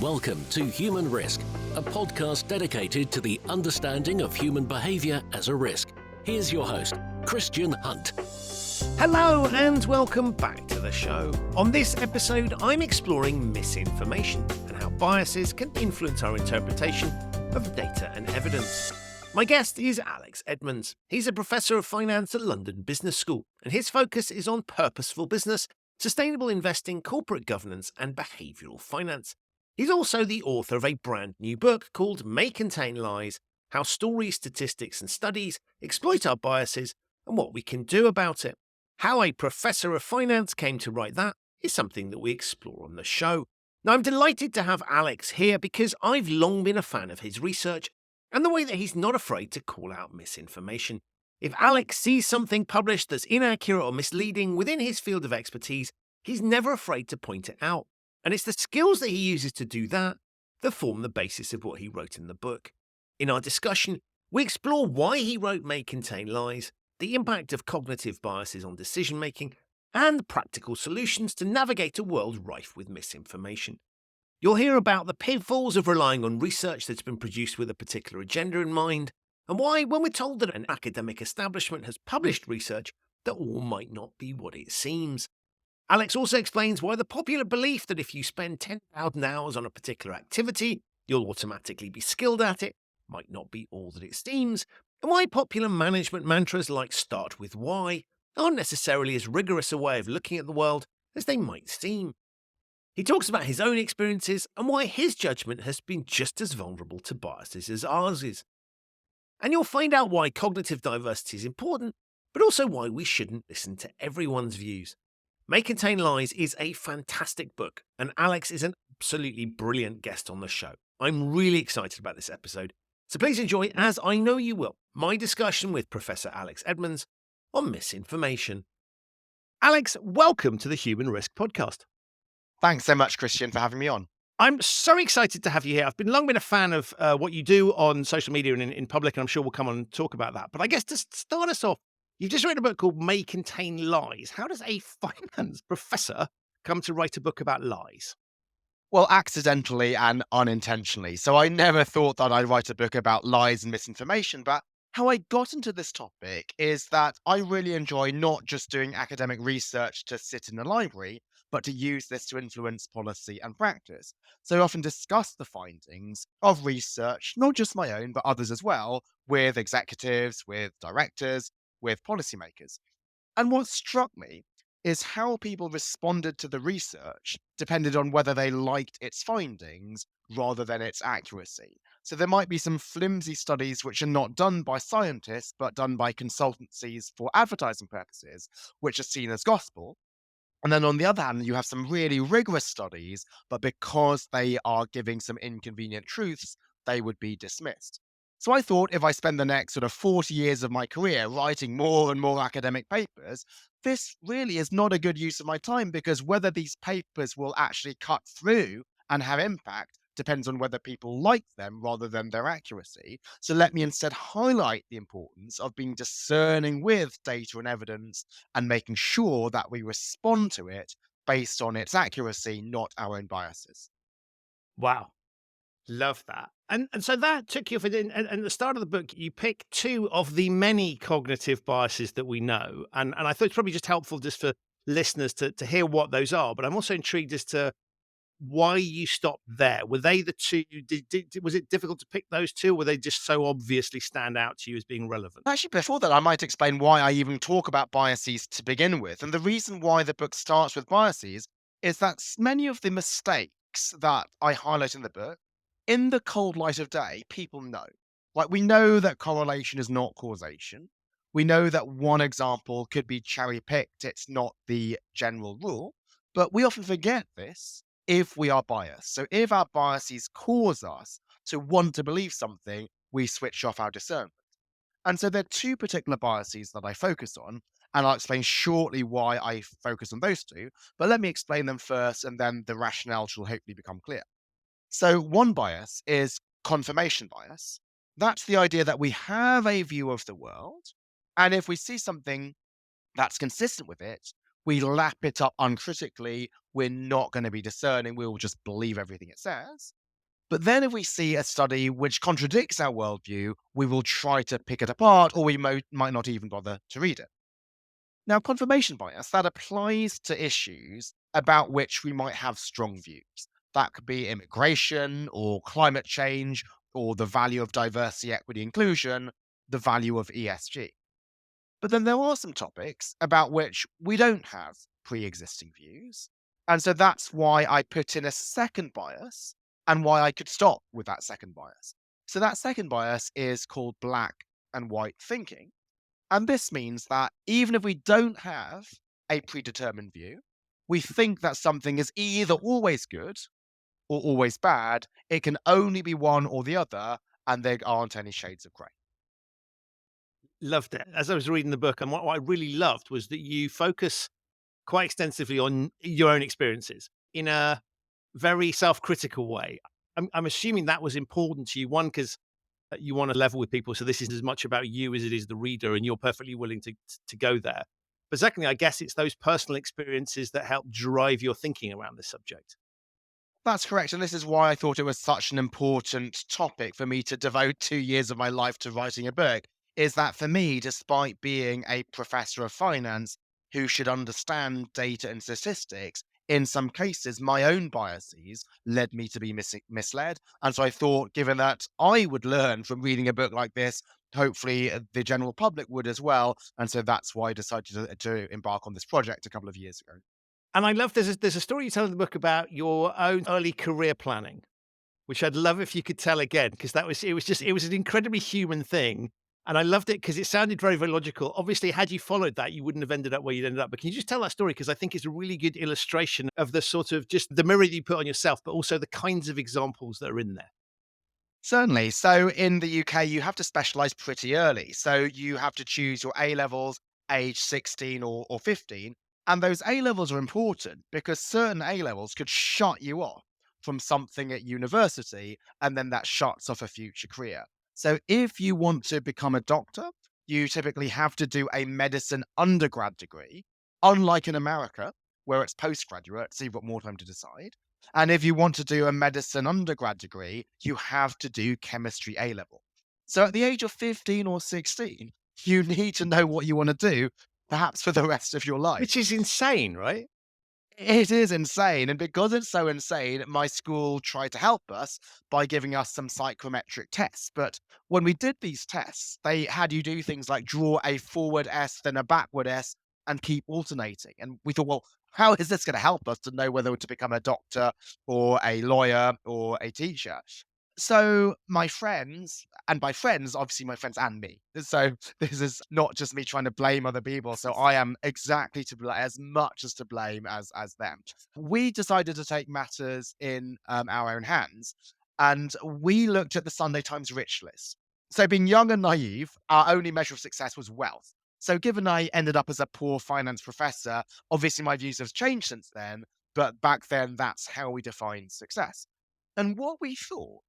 Welcome to Human Risk, a podcast dedicated to the understanding of human behaviour as a risk. Here's your host, Christian Hunt. Hello and welcome back to the show. On this episode, I'm exploring misinformation and how biases can influence our interpretation of data and evidence. My guest is Alex Edmans. He's a professor of finance at London Business School, and his focus is on purposeful business, sustainable investing, corporate governance, and behavioural finance. He's also the author of a brand new book called May Contain Lies: How Stories, Statistics, and Studies Exploit Our Biases and What We Can Do About It. How a professor of finance came to write that is something that we explore on the show. Now, I'm delighted to have Alex here because I've long been a fan of his research and the way that he's not afraid to call out misinformation. If Alex sees something published that's inaccurate or misleading within his field of expertise, he's never afraid to point it out. And it's the skills that he uses to do that form the basis of what he wrote in the book. In our discussion, we explore why he wrote May Contain Lies, the impact of cognitive biases on decision-making, and practical solutions to navigate a world rife with misinformation. You'll hear about the pitfalls of relying on research that's been produced with a particular agenda in mind, and why, when we're told that an academic establishment has published research, that all might not be what it seems. Alex also explains why the popular belief that if you spend 10,000 hours on a particular activity, you'll automatically be skilled at it might not be all that it seems, and why popular management mantras like "start with why" aren't necessarily as rigorous a way of looking at the world as they might seem. He talks about his own experiences and why his judgment has been just as vulnerable to biases as ours is. And you'll find out why cognitive diversity is important, but also why we shouldn't listen to everyone's views. May Contain Lies is a fantastic book, and Alex is an absolutely brilliant guest on the show. I'm really excited about this episode, so please enjoy, as I know you will, my discussion with Professor Alex Edmans on misinformation. Alex, welcome to the Human Risk podcast. Thanks so much, Christian, for having me on. I'm so excited to have you here. I've long been a fan of what you do on social media and in public, and I'm sure we'll come on and talk about that. But I guess to start us off, you've just written a book called May Contain Lies. How does a finance professor come to write a book about lies? Well, accidentally and unintentionally. So I never thought that I'd write a book about lies and misinformation, but how I got into this topic is that I really enjoy not just doing academic research to sit in a library, but to use this to influence policy and practice. So I often discuss the findings of research, not just my own, but others as well, with executives, with directors, with policymakers. And what struck me is how people responded to the research depended on whether they liked its findings rather than its accuracy. So there might be some flimsy studies which are not done by scientists, but done by consultancies for advertising purposes, which are seen as gospel. And then on the other hand, you have some really rigorous studies, but because they are giving some inconvenient truths, they would be dismissed. So I thought if I spend the next sort of 40 years of my career writing more and more academic papers, this really is not a good use of my time, because whether these papers will actually cut through and have impact depends on whether people like them rather than their accuracy. So let me instead highlight the importance of being discerning with data and evidence and making sure that we respond to it based on its accuracy, not our own biases. Wow. Love that. And so that took you and at the start of the book, you pick two of the many cognitive biases that we know. And I thought it's probably just helpful just for listeners to hear what those are. But I'm also intrigued as to why you stopped there. Were they the two? Was it difficult to pick those two? Or were they just so obviously stand out to you as being relevant? Actually, before that, I might explain why I even talk about biases to begin with. And the reason why the book starts with biases is that many of the mistakes that I highlight in the book, in the cold light of day, people know. Like, we know that correlation is not causation. We know that one example could be cherry picked. It's not the general rule. But we often forget this if we are biased. So if our biases cause us to want to believe something, we switch off our discernment. And so there are two particular biases that I focus on, and I'll explain shortly why I focus on those two. But let me explain them first, and then the rationale shall hopefully become clear. So one bias is confirmation bias. That's the idea that we have a view of the world, and if we see something that's consistent with it, we lap it up uncritically, we're not going to be discerning, we'll just believe everything it says. But then if we see a study which contradicts our worldview, we will try to pick it apart, or we might not even bother to read it. Now, confirmation bias, that applies to issues about which we might have strong views. That could be immigration or climate change or the value of diversity, equity, inclusion, the value of ESG. But then there are some topics about which we don't have pre existing views. And so that's why I put in a second bias and why I could stop with that second bias. So that second bias is called black and white thinking. And this means that even if we don't have a predetermined view, we think that something is either always good or always bad. It can only be one or the other, and there aren't any shades of grey. Loved it. As I was reading the book, and what I really loved was that you focus quite extensively on your own experiences in a very self-critical way. I'm assuming that was important to you. One, because you want to level with people, so this is as much about you as it is the reader, and you're perfectly willing to go there. But secondly, I guess it's those personal experiences that help drive your thinking around this subject. That's correct. And this is why I thought it was such an important topic for me to devote 2 years of my life to writing a book. Is that for me, despite being a professor of finance who should understand data and statistics, in some cases, my own biases led me to be misled. And so I thought, given that I would learn from reading a book like this, hopefully the general public would as well. And so that's why I decided to embark on this project a couple of years ago. And I love there's a story you tell in the book about your own early career planning, which I'd love if you could tell again, because it was an incredibly human thing. And I loved it because it sounded very, very logical. Obviously, had you followed that, you wouldn't have ended up where you'd ended up. But can you just tell that story? Because I think it's a really good illustration of the sort of just the mirror that you put on yourself, but also the kinds of examples that are in there. Certainly. So in the UK, you have to specialize pretty early. So you have to choose your A levels age 16 or 15. And those A levels are important because certain A levels could shut you off from something at university, and then that shuts off a future career. So if you want to become a doctor, you typically have to do a medicine undergrad degree, unlike in America, where it's postgraduate, so you've got more time to decide. And if you want to do a medicine undergrad degree, you have to do chemistry A level. So at the age of 15 or 16, you need to know what you want to do, perhaps for the rest of your life. Which is insane, right? It is insane. And because it's so insane, my school tried to help us by giving us some psychometric tests. But when we did these tests, they had you do things like draw a forward S, then a backward S, and keep alternating. And we thought, well, how is this going to help us to know whether to become a doctor or a lawyer or a teacher? So my friends, and by friends, obviously my friends and me. So this is not just me trying to blame other people. So I am exactly to blame, as much as to blame as them. We decided to take matters in our own hands, and we looked at the Sunday Times rich list. So being young and naive, our only measure of success was wealth. So given I ended up as a poor finance professor, obviously my views have changed since then. But back then, that's how we defined success. And what we thought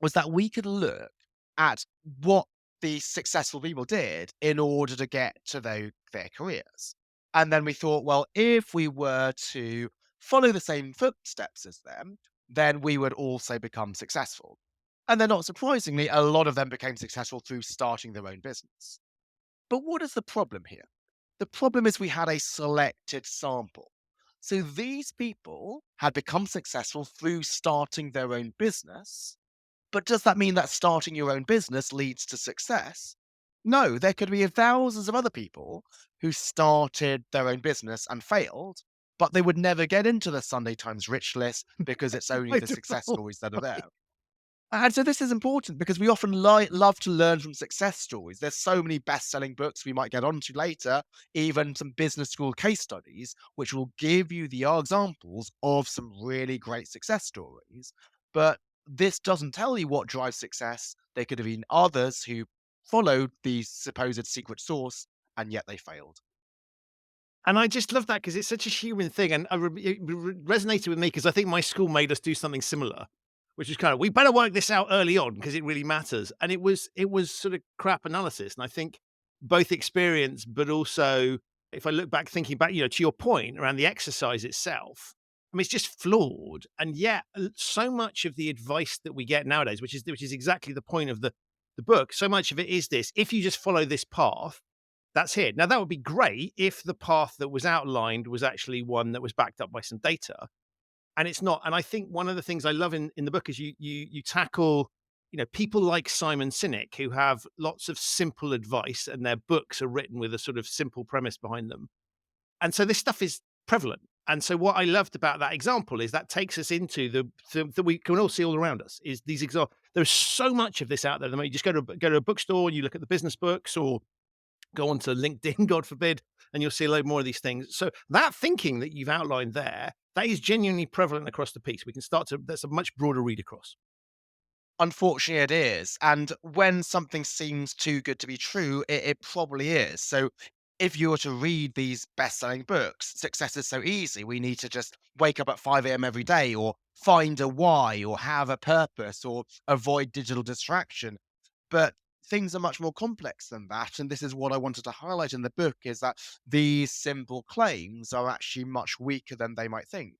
was that we could look at what these successful people did in order to get to their careers. And then we thought, well, if we were to follow the same footsteps as them, then we would also become successful. And then, not surprisingly, a lot of them became successful through starting their own business. But what is the problem here? The problem is we had a selected sample. So these people had become successful through starting their own business, but does that mean that starting your own business leads to success? No, there could be thousands of other people who started their own business and failed, but they would never get into the Sunday Times rich list because it's only I the don't success know. stories that are there. And so this is important because we often love to learn from success stories. There's so many best-selling books we might get onto later, even some business school case studies, which will give you the examples of some really great success stories. But this doesn't tell you what drives success. There could have been others who followed the supposed secret source, and yet they failed. And I just love that because it's such a human thing, and it resonated with me because I think my school made us do something similar, which is kind of, "We better work this out early on because it really matters." And it was sort of crap analysis, and I think both experience, but also if I look back, thinking back, to your point around the exercise itself, I mean, it's just flawed. And yet, so much of the advice that we get nowadays, which is exactly the point of the book, so much of it is this: if you just follow this path, that's it. Now, that would be great if the path that was outlined was actually one that was backed up by some data, and it's not. And I think one of the things I love in the book is you tackle, people like Simon Sinek, who have lots of simple advice, and their books are written with a sort of simple premise behind them. And so this stuff is prevalent. And so what I loved about that example is that takes us into that we can all see all around us is these examples. There's so much of this out there. You just go to a bookstore and you look at the business books, or go onto LinkedIn, God forbid, and you'll see a load more of these things. So that thinking that you've outlined there, that is genuinely prevalent across the piece. We can that's a much broader read across. Unfortunately, it is. And when something seems too good to be true, it probably is. So, if you were to read these best selling books, success is so easy. We need to just wake up at 5 a.m. every day, or find a why, or have a purpose, or avoid digital distraction. But things are much more complex than that. And this is what I wanted to highlight in the book is that these simple claims are actually much weaker than they might think.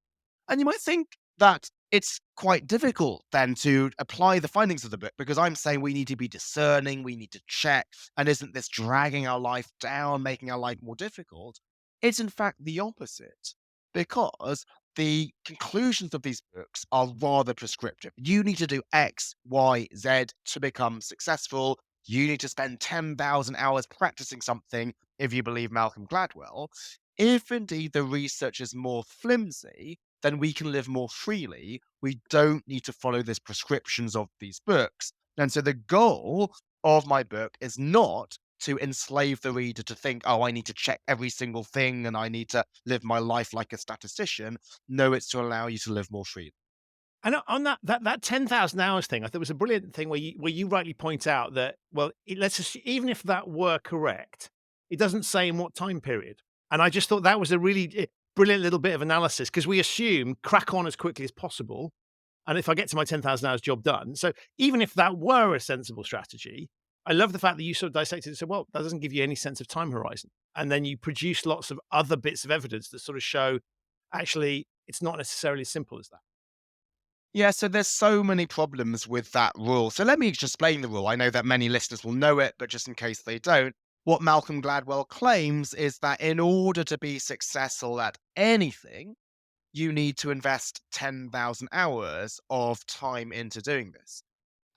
And you might think that it's quite difficult then to apply the findings of the book because I'm saying we need to be discerning, we need to check, and isn't this dragging our life down, making our life more difficult? It's in fact the opposite because the conclusions of these books are rather prescriptive. You need to do X, Y, Z to become successful. You need to spend 10,000 hours practicing something if you believe Malcolm Gladwell. If indeed the research is more flimsy, then we can live more freely. We don't need to follow these prescriptions of these books. And so the goal of my book is not to enslave the reader to think, oh, I need to check every single thing and I need to live my life like a statistician. No, it's to allow you to live more freely. And on that 10,000 hours thing, I thought it was a brilliant thing where you rightly point out that, well, even if that were correct, it doesn't say in what time period. And I just thought that was a really brilliant little bit of analysis, because we assume crack on as quickly as possible. And if I get to my 10,000 hours, job done. So even if that were a sensible strategy, I love the fact that you sort of dissected it and said, well, that doesn't give you any sense of time horizon. And then you produce lots of other bits of evidence that sort of show actually it's not necessarily as simple as that. Yeah, so there's so many problems with that rule. So let me just explain the rule. I know that many listeners will know it, but just in case they don't, what Malcolm Gladwell claims is that in order to be successful at anything, you need to invest 10,000 hours of time into doing this.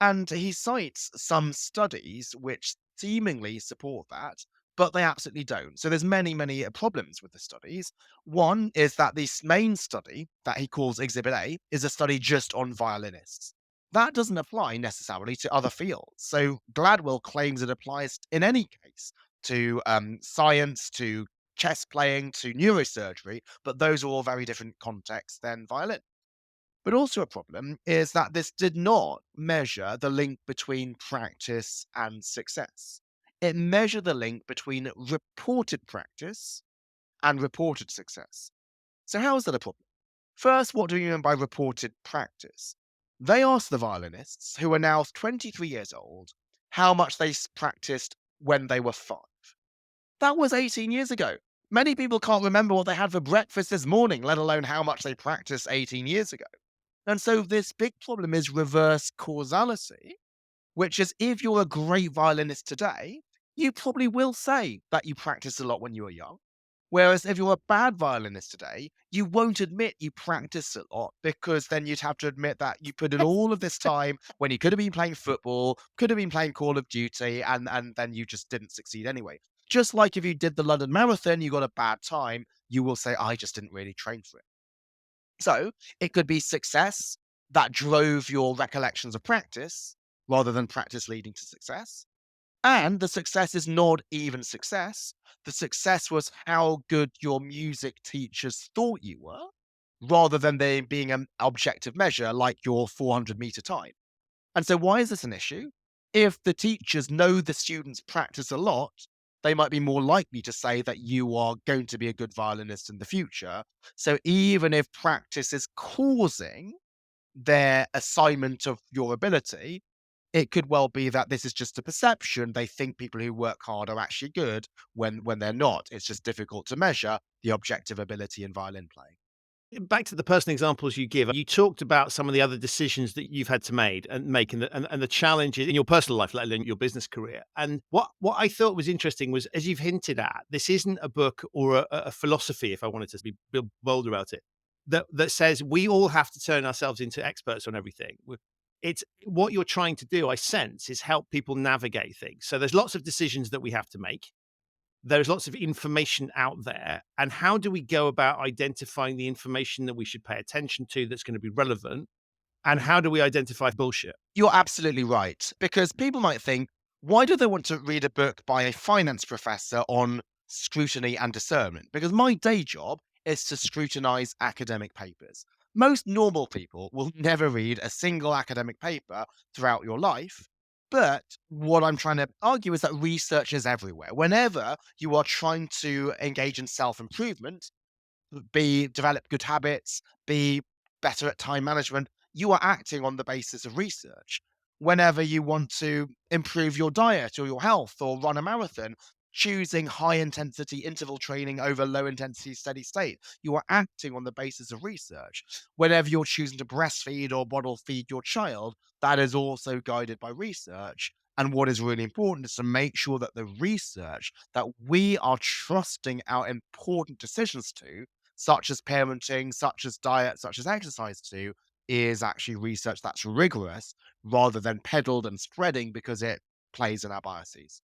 And he cites some studies which seemingly support that, but they absolutely don't. So there's many problems with the studies. One is that this main study that he calls Exhibit A is a study just on violinists. That doesn't apply necessarily to other fields. So Gladwell claims it applies in any case to science, to chess playing, to neurosurgery, but those are all very different contexts than violin. But also a problem is that this did not measure the link between practice and success. It measured the link between reported practice and reported success. So how is that a problem? First, what do you mean by reported practice? They asked the violinists, who are now 23 years old, how much they practiced when they were 5. That was 18 years ago. Many people can't remember what they had for breakfast this morning, let alone how much they practiced 18 years ago. And so this big problem is reverse causality, which is if you're a great violinist today, you probably will say that you practiced a lot when you were young. Whereas if you're a bad violinist today, you won't admit you practiced a lot because then you'd have to admit that you put in all of this time when you could have been playing football, could have been playing Call of Duty, and then you just didn't succeed anyway. Just like if you did the London Marathon, you got a bad time, you will say, I just didn't really train for it. So it could be success that drove your recollections of practice rather than practice leading to success. And the success is not even success. The success was how good your music teachers thought you were, rather than there being an objective measure like your 400-meter time. And so, why is this an issue? If the teachers know the students practice a lot, they might be more likely to say that you are going to be a good violinist in the future. So, even if practice is causing their assignment of your ability, It could well be that this is just a perception. They think people who work hard are actually good when they're not. It's just difficult to measure the objective ability in violin playing. Back to the personal examples you give, you talked about some of the other decisions that you've had to make and the challenges in your personal life, let alone your business career. And what I thought was interesting was, as you've hinted at, this isn't a book or a philosophy, if I wanted to be bold about it, that says we all have to turn ourselves into experts on everything. It's what you're trying to do, I sense, is help people navigate things. So there's lots of decisions that we have to make. There's lots of information out there. And how do we go about identifying the information that we should pay attention to that's going to be relevant? And how do we identify bullshit? You're absolutely right. Because people might think, why do they want to read a book by a finance professor on scrutiny and discernment? Because my day job is to scrutinize academic papers. Most normal people will never read a single academic paper throughout your life. But what I'm trying to argue is that research is everywhere. Whenever you are trying to engage in self improvement, develop good habits, be better at time management, you are acting on the basis of research. Whenever you want to improve your diet or your health or run a marathon, choosing high intensity interval training over low intensity steady state, you are acting on the basis of research. Whenever you're choosing to breastfeed or bottle feed your child, that is also guided by research. And what is really important is to make sure that the research that we are trusting our important decisions to, such as parenting, such as diet, such as exercise to, is actually research that's rigorous rather than peddled and spreading because it plays in our biases.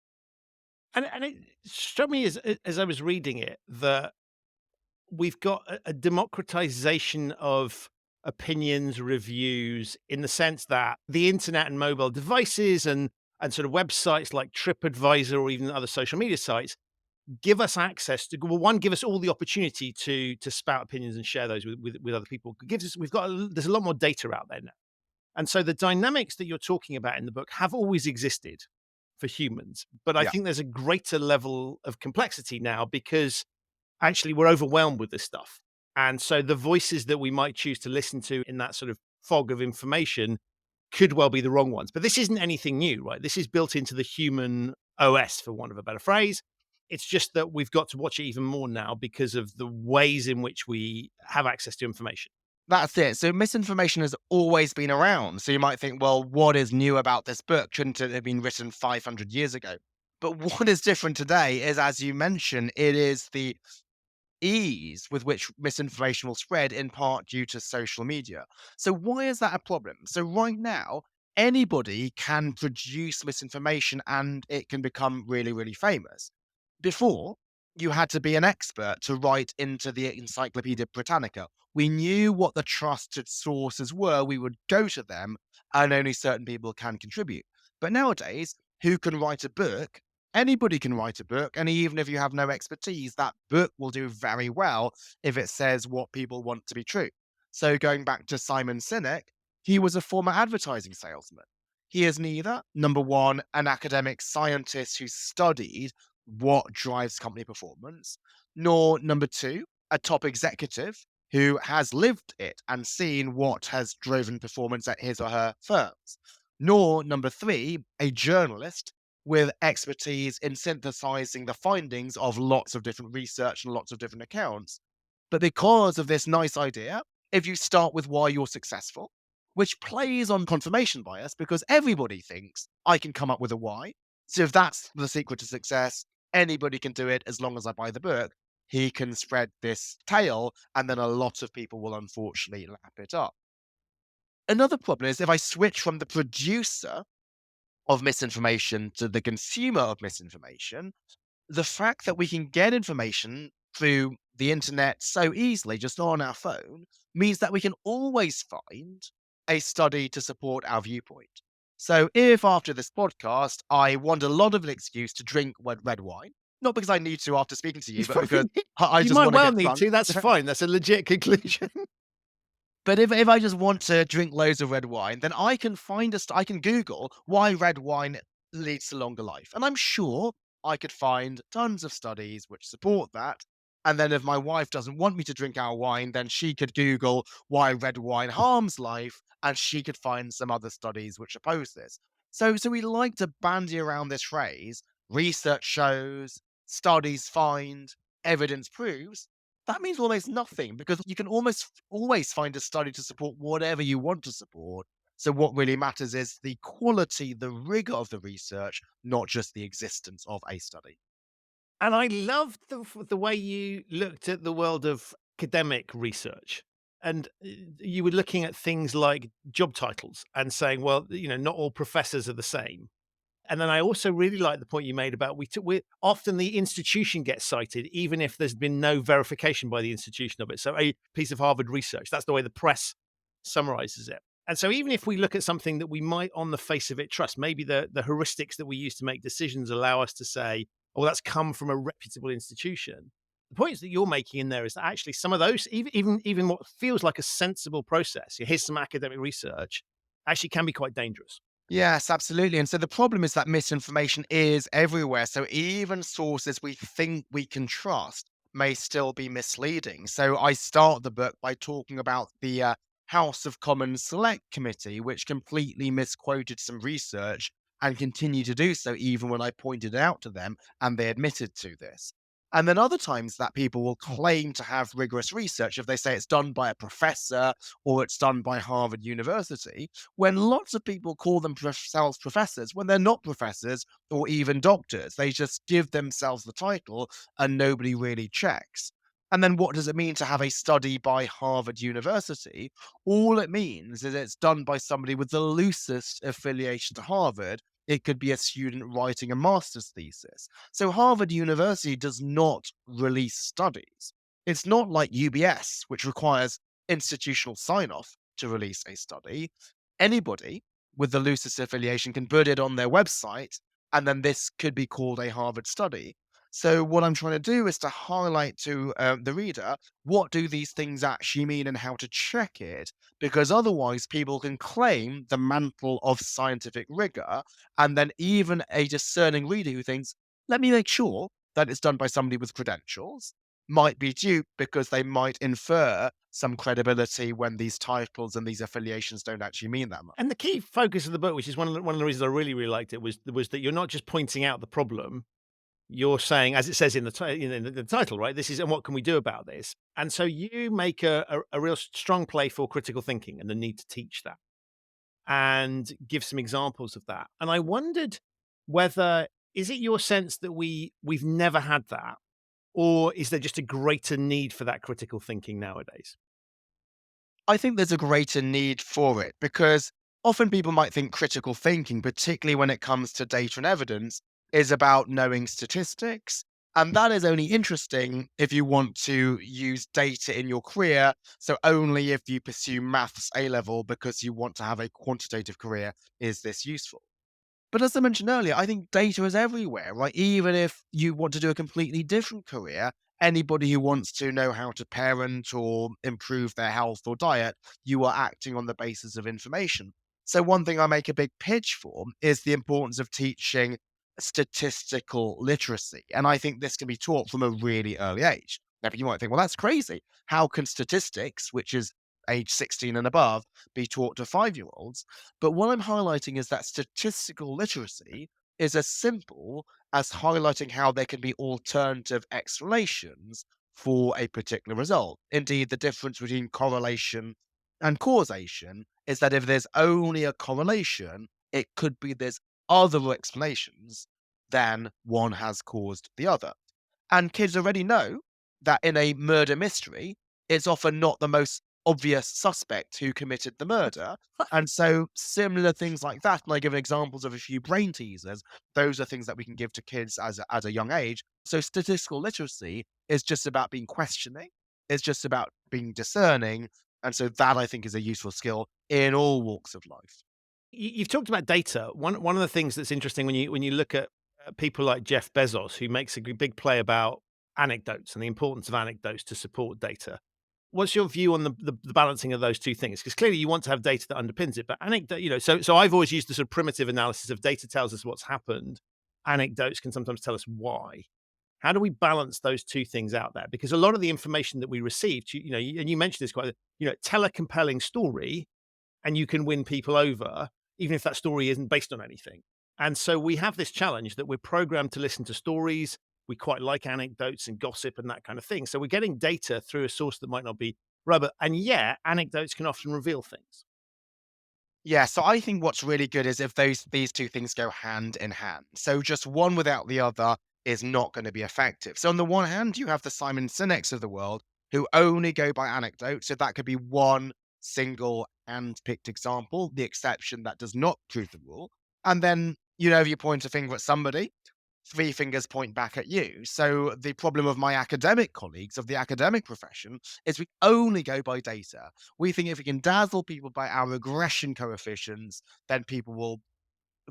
And it struck me as I was reading it that we've got a democratization of opinions, reviews, in the sense that the internet and mobile devices and sort of websites like TripAdvisor or even other social media sites give us access to, well, one, give us all the opportunity to spout opinions and share those with other people. It gives us, there's a lot more data out there now. And so the dynamics that you're talking about in the book have always existed for humans. But I Yeah. think there's a greater level of complexity now because actually we're overwhelmed with this stuff. And so the voices that we might choose to listen to in that sort of fog of information could well be the wrong ones. But this isn't anything new, right? This is built into the human OS, for want of a better phrase. It's just that we've got to watch it even more now because of the ways in which we have access to information. That's it. So misinformation has always been around. So you might think, well, what is new about this book? Shouldn't it have been written 500 years ago? But what is different today is, as you mentioned, it is the ease with which misinformation will spread, in part due to social media. So why is that a problem? So right now, anybody can produce misinformation and it can become really, really famous. Before, you had to be an expert to write into the Encyclopedia Britannica. We knew what the trusted sources were, we would go to them, and only certain people can contribute. But nowadays, who can write a book? Anybody can write a book, and even if you have no expertise, that book will do very well if it says what people want to be true. So, going back to Simon Sinek, he was a former advertising salesman. He is neither, number one, an academic scientist who studied what drives company performance, nor number two, a top executive who has lived it and seen what has driven performance at his or her firms, nor number three, a journalist with expertise in synthesizing the findings of lots of different research and lots of different accounts. But because of this nice idea, if you start with why you're successful, which plays on confirmation bias because everybody thinks I can come up with a why. So if that's the secret to success, anybody can do it as long as I buy the book. He can spread this tale, and then a lot of people will unfortunately lap it up. Another problem is if I switch from the producer of misinformation to the consumer of misinformation, the fact that we can get information through the internet so easily just on our phone means that we can always find a study to support our viewpoint. So if after this podcast I want a lot of an excuse to drink red wine, not because I need to after speaking to you, but because I You just might want to well get need drunk. to. That's fine. That's a legit conclusion. But if I just want to drink loads of red wine, then I can I can Google why red wine leads to longer life. And I'm sure I could find tons of studies which support that. And then if my wife doesn't want me to drink our wine, then she could Google why red wine harms life, and she could find some other studies which oppose this. So we like to bandy around this phrase, research shows, studies find, evidence proves. That means almost nothing because you can almost always find a study to support whatever you want to support. So what really matters is the quality, the rigor of the research, not just the existence of a study. And I loved the way you looked at the world of academic research. And you were looking at things like job titles and saying, well, not all professors are the same. And then I also really like the point you made about we often the institution gets cited, even if there's been no verification by the institution of it. So a piece of Harvard research, that's the way the press summarizes it. And so even if we look at something that we might on the face of it trust, maybe the heuristics that we use to make decisions allow us to say, oh, that's come from a reputable institution. The points that you're making in there is that actually some of those, even what feels like a sensible process, here's some academic research, actually can be quite dangerous. Yes, absolutely. And so the problem is that misinformation is everywhere. So even sources we think we can trust may still be misleading. So I start the book by talking about the House of Commons Select Committee, which completely misquoted some research and continue to do so even when I pointed it out to them and they admitted to this. And then other times that people will claim to have rigorous research if they say it's done by a professor or it's done by Harvard University when lots of people call themselves professors when they're not professors or even doctors. They just give themselves the title and nobody really checks. And then what does it mean to have a study by Harvard University? All it means is it's done by somebody with the loosest affiliation to Harvard. It could be a student writing a master's thesis. So Harvard University does not release studies. It's not like UBS, which requires institutional sign off to release a study. Anybody with the loosest affiliation can put it on their website, and then this could be called a Harvard study. So what I'm trying to do is to highlight to the reader what do these things actually mean and how to check it, because otherwise people can claim the mantle of scientific rigor, and then even a discerning reader who thinks, "Let me make sure that it's done by somebody with credentials," might be duped because they might infer some credibility when these titles and these affiliations don't actually mean that much. And the key focus of the book, which is one of the reasons I really liked it, was that you're not just pointing out the problem. You're saying, as it says in the title, right? This is and what can we do about this? And so you make a real strong play for critical thinking and the need to teach that, and give some examples of that. And I wondered whether is it your sense that we've never had that, or is there just a greater need for that critical thinking nowadays? I think there's a greater need for it because often people might think critical thinking, particularly when it comes to data and evidence, is about knowing statistics. And that is only interesting if you want to use data in your career. So, only if you pursue maths A level because you want to have a quantitative career is this useful. But as I mentioned earlier, I think data is everywhere, right? Even if you want to do a completely different career, anybody who wants to know how to parent or improve their health or diet, you are acting on the basis of information. So, one thing I make a big pitch for is the importance of teaching statistical literacy. And I think this can be taught from a really early age. Now, you might think, well, that's crazy. How can statistics, which is age 16 and above, be taught to 5-year olds? But what I'm highlighting is that statistical literacy is as simple as highlighting how there can be alternative explanations for a particular result. Indeed, the difference between correlation and causation is that if there's only a correlation, it could be there's other explanations than one has caused the other. And kids already know that in a murder mystery, it's often not the most obvious suspect who committed the murder. And so similar things like that, and I give examples of a few brain teasers, those are things that we can give to kids as a young age. So statistical literacy is just about being questioning, it's just about being discerning. And so that I think is a useful skill in all walks of life. You've talked about data. One of the things that's interesting when you look at people like Jeff Bezos, who makes a big play about anecdotes and the importance of anecdotes to support data. What's your view on the balancing of those two things? Because clearly you want to have data that underpins it, but anecdote, so I've always used the sort of primitive analysis of data tells us what's happened. Anecdotes can sometimes tell us why. How do we balance those two things out there? Because a lot of the information that we received, and you mentioned this quite, tell a compelling story and you can win people over. even if that story isn't based on anything. And so we have this challenge that we're programmed to listen to stories. We quite like anecdotes and gossip and that kind of thing. So we're getting data through a source that might not be rubber. And yeah, anecdotes can often reveal things. Yeah, so I think what's really good is if these two things go hand in hand. So just one without the other is not going to be effective. So on the one hand, you have the Simon Sinek's of the world who only go by anecdotes. So that could be one single hand-picked example, the exception that does not prove the rule. And then, if you point a finger at somebody, three fingers point back at you. So the problem of my academic colleagues of the academic profession is we only go by data. We think if we can dazzle people by our regression coefficients, then people will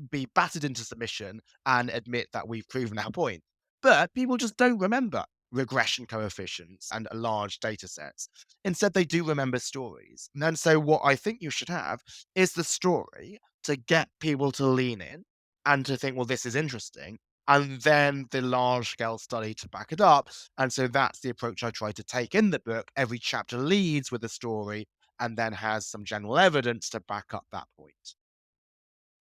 be battered into submission and admit that we've proven our point. But people just don't remember regression coefficients and large data sets. Instead, they do remember stories. And so, what I think you should have is the story to get people to lean in and to think, well, this is interesting. And then the large scale study to back it up. And so that's the approach I try to take in the book. Every chapter leads with a story and then has some general evidence to back up that point.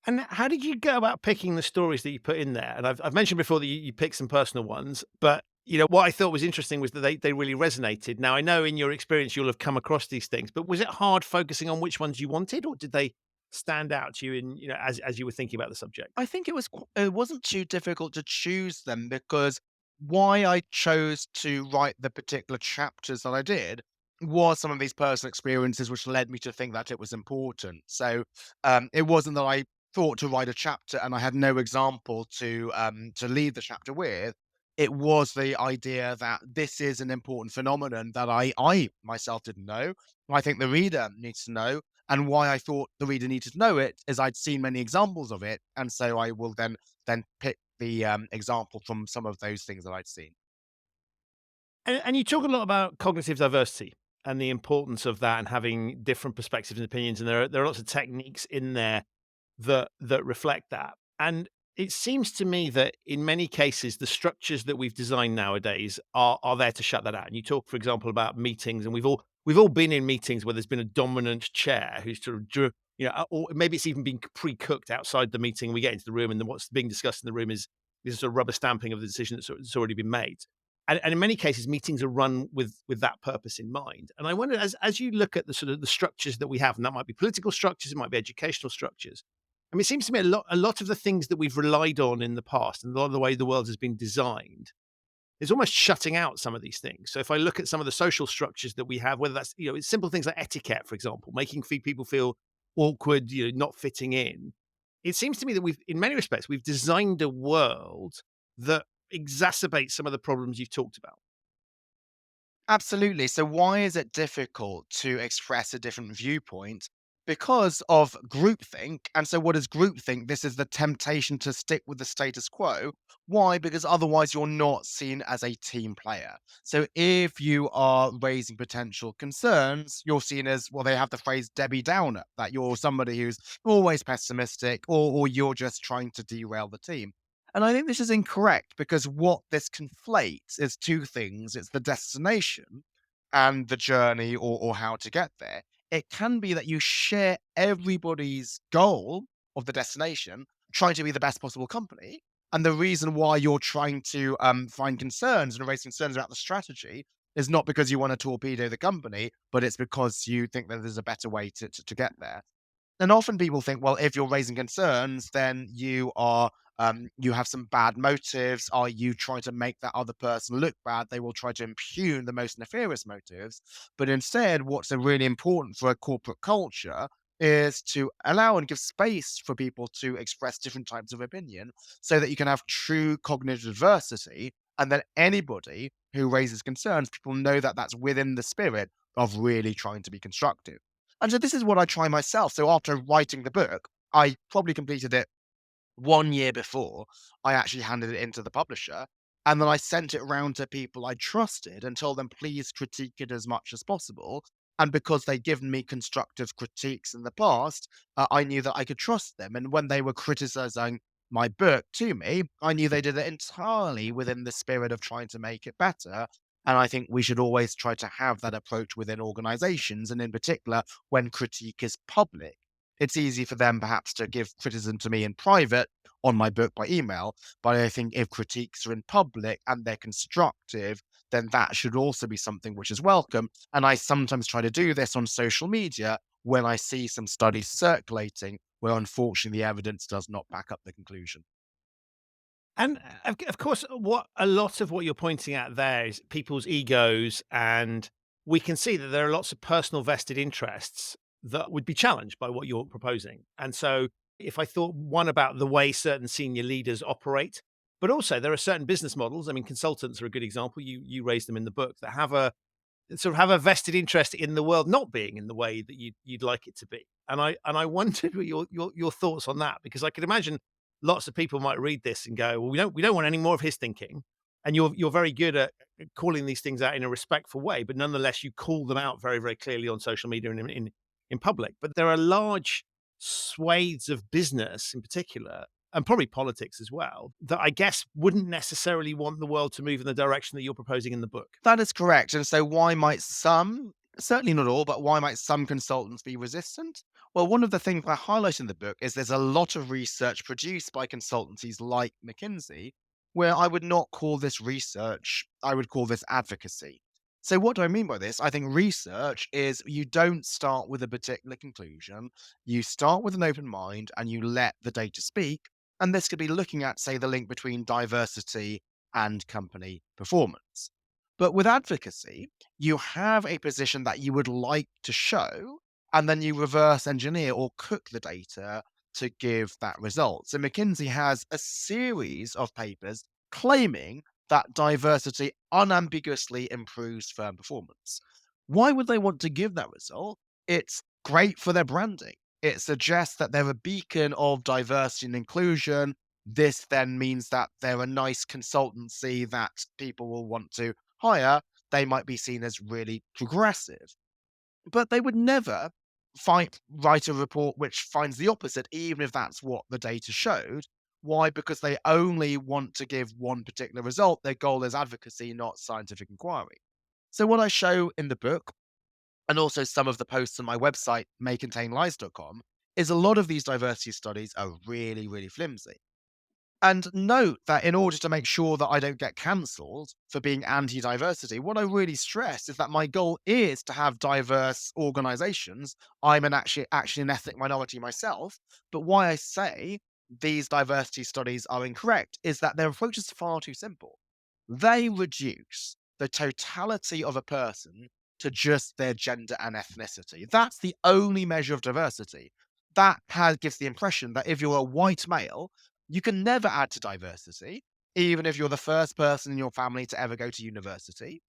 And how did you go about picking the stories that you put in there? And I've mentioned before that you picked some personal ones, but what I thought was interesting was that they really resonated. Now I know in your experience you'll have come across these things, but was it hard focusing on which ones you wanted, or did they stand out to you in as you were thinking about the subject? I think it wasn't too difficult to choose them because why I chose to write the particular chapters that I did was some of these personal experiences which led me to think that it was important. So it wasn't that I thought to write a chapter and I had no example to lead the chapter with. It was the idea that this is an important phenomenon that I myself didn't know. I think the reader needs to know, and why I thought the reader needed to know it is I'd seen many examples of it, and so I will then pick the example from some of those things that I'd seen. And you talk a lot about cognitive diversity and the importance of that and having different perspectives and opinions, and there are lots of techniques in there that reflect that. And it seems to me that in many cases, the structures that we've designed nowadays are there to shut that out. And you talk, for example, about meetings, and we've all been in meetings where there's been a dominant chair who's sort of or maybe it's even been pre-cooked outside the meeting. We get into the room, and then what's being discussed in the room is a sort of rubber stamping of the decision that's already been made. And in many cases, meetings are run with that purpose in mind. And I wonder, as you look at the sort of the structures that we have, and that might be political structures, it might be educational structures. I mean, it seems to me a lot of the things that we've relied on in the past and a lot of the way the world has been designed is almost shutting out some of these things. So if I look at some of the social structures that we have, whether that's, it's simple things like etiquette, for example, making people feel awkward, not fitting in. It seems to me that in many respects, we've designed a world that exacerbates some of the problems you've talked about. Absolutely. So why is it difficult to express a different viewpoint? Because of groupthink. And so what is groupthink? This is the temptation to stick with the status quo. Why? Because otherwise you're not seen as a team player. So if you are raising potential concerns, you're seen as, well, they have the phrase Debbie Downer, that you're somebody who's always pessimistic or you're just trying to derail the team. And I think this is incorrect because what this conflates is two things. It's the destination and the journey or how to get there. It can be that you share everybody's goal of the destination, trying to be the best possible company. And the reason why you're trying to find concerns and raise concerns about the strategy is not because you want to torpedo the company, but it's because you think that there's a better way to get there. And often people think, well, if you're raising concerns, then you have some bad motives. Are you trying to make that other person look bad? They will try to impugn the most nefarious motives. But instead, what's really important for a corporate culture is to allow and give space for people to express different types of opinion so that you can have true cognitive diversity. And then anybody who raises concerns, people know that that's within the spirit of really trying to be constructive. And so this is what I try myself. So after writing the book, I probably completed it 1 year before I actually handed it into the publisher. And then I sent it around to people I trusted and told them, please critique it as much as possible. And because they'd given me constructive critiques in the past, I knew that I could trust them. And when they were criticizing my book to me, I knew they did it entirely within the spirit of trying to make it better. And I think we should always try to have that approach within organizations, and in particular, when critique is public. It's easy for them perhaps to give criticism to me in private on my book by email, but I think if critiques are in public and they're constructive, then that should also be something which is welcome. And I sometimes try to do this on social media when I see some studies circulating where unfortunately the evidence does not back up the conclusion. And of course, what a lot of what you're pointing at there is people's egos, and we can see that there are lots of personal vested interests that would be challenged by what you're proposing. And so, if I thought one about the way certain senior leaders operate, but also there are certain business models. I mean, consultants are a good example. You raised them in the book that have a vested interest in the world not being in the way that you'd like it to be. And I wondered what your thoughts on that, because I could imagine lots of people might read this and go, well, we don't want any more of his thinking. And you're very good at calling these things out in a respectful way, but nonetheless you call them out very, very clearly on social media and in public. But there are large swathes of business in particular, and probably politics as well, that I guess wouldn't necessarily want the world to move in the direction that you're proposing in the book. That is correct. And so, why might some, certainly not all, but why might some consultants be resistant? Well, one of the things I highlight in the book is there's a lot of research produced by consultancies like McKinsey, where I would not call this research, I would call this advocacy. So, what do I mean by this? I think research is you don't start with a particular conclusion, you start with an open mind and you let the data speak. And this could be looking at, say, the link between diversity and company performance. But with advocacy, you have a position that you would like to show, and then you reverse engineer or cook the data to give that result. So McKinsey has a series of papers claiming that diversity unambiguously improves firm performance. Why would they want to give that result? It's great for their branding. It suggests that they're a beacon of diversity and inclusion. This then means that they're a nice consultancy that people will want to hire. They might be seen as really progressive, but they would never write a report which finds the opposite, even if that's what the data showed. Why? Because they only want to give one particular result. Their goal is advocacy, not scientific inquiry. So, what I show in the book, and also some of the posts on my website, maycontainlies.com, is a lot of these diversity studies are really, really flimsy. And note that in order to make sure that I don't get cancelled for being anti diversity, what I really stress is that my goal is to have diverse organizations. I'm actually an ethnic minority myself. But why I say these diversity studies are incorrect is that their approach is far too simple. They reduce the totality of a person to just their gender and ethnicity. That's the only measure of diversity. Gives the impression that if you're a white male, you can never add to diversity, even if you're the first person in your family to ever go to university.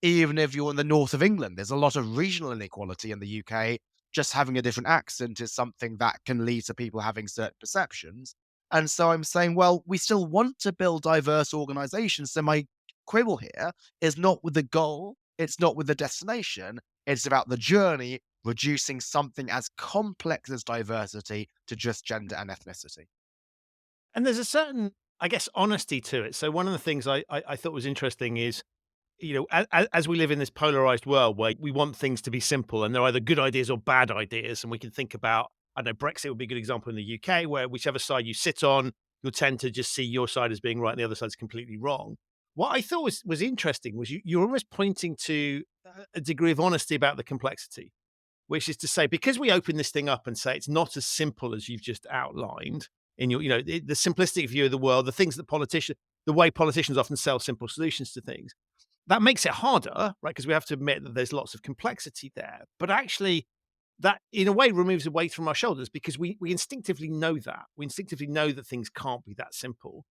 Even if you're in the north of England, there's a lot of regional inequality in the UK. Just having a different accent is something that can lead to people having certain perceptions. And so I'm saying, well, we still want to build diverse organizations. So my quibble here is not with the goal, it's not with the destination, it's about the journey, reducing something as complex as diversity to just gender and ethnicity. And there's a certain, I guess, honesty to it. So one of the things I thought was interesting is, as we live in this polarized world where we want things to be simple and they're either good ideas or bad ideas, and we can think about, I don't know, Brexit would be a good example in the UK, where whichever side you sit on, you'll tend to just see your side as being right and the other side's completely wrong. What I thought was interesting was you're almost pointing to a degree of honesty about the complexity, which is to say, because we open this thing up and say it's not as simple as you've just outlined in your, the simplistic view of the world, the things that the way politicians often sell simple solutions to things, that makes it harder, right? Because we have to admit that there's lots of complexity there. But actually, that in a way removes a weight from our shoulders, because we instinctively know that. We instinctively know that things can't be that simple.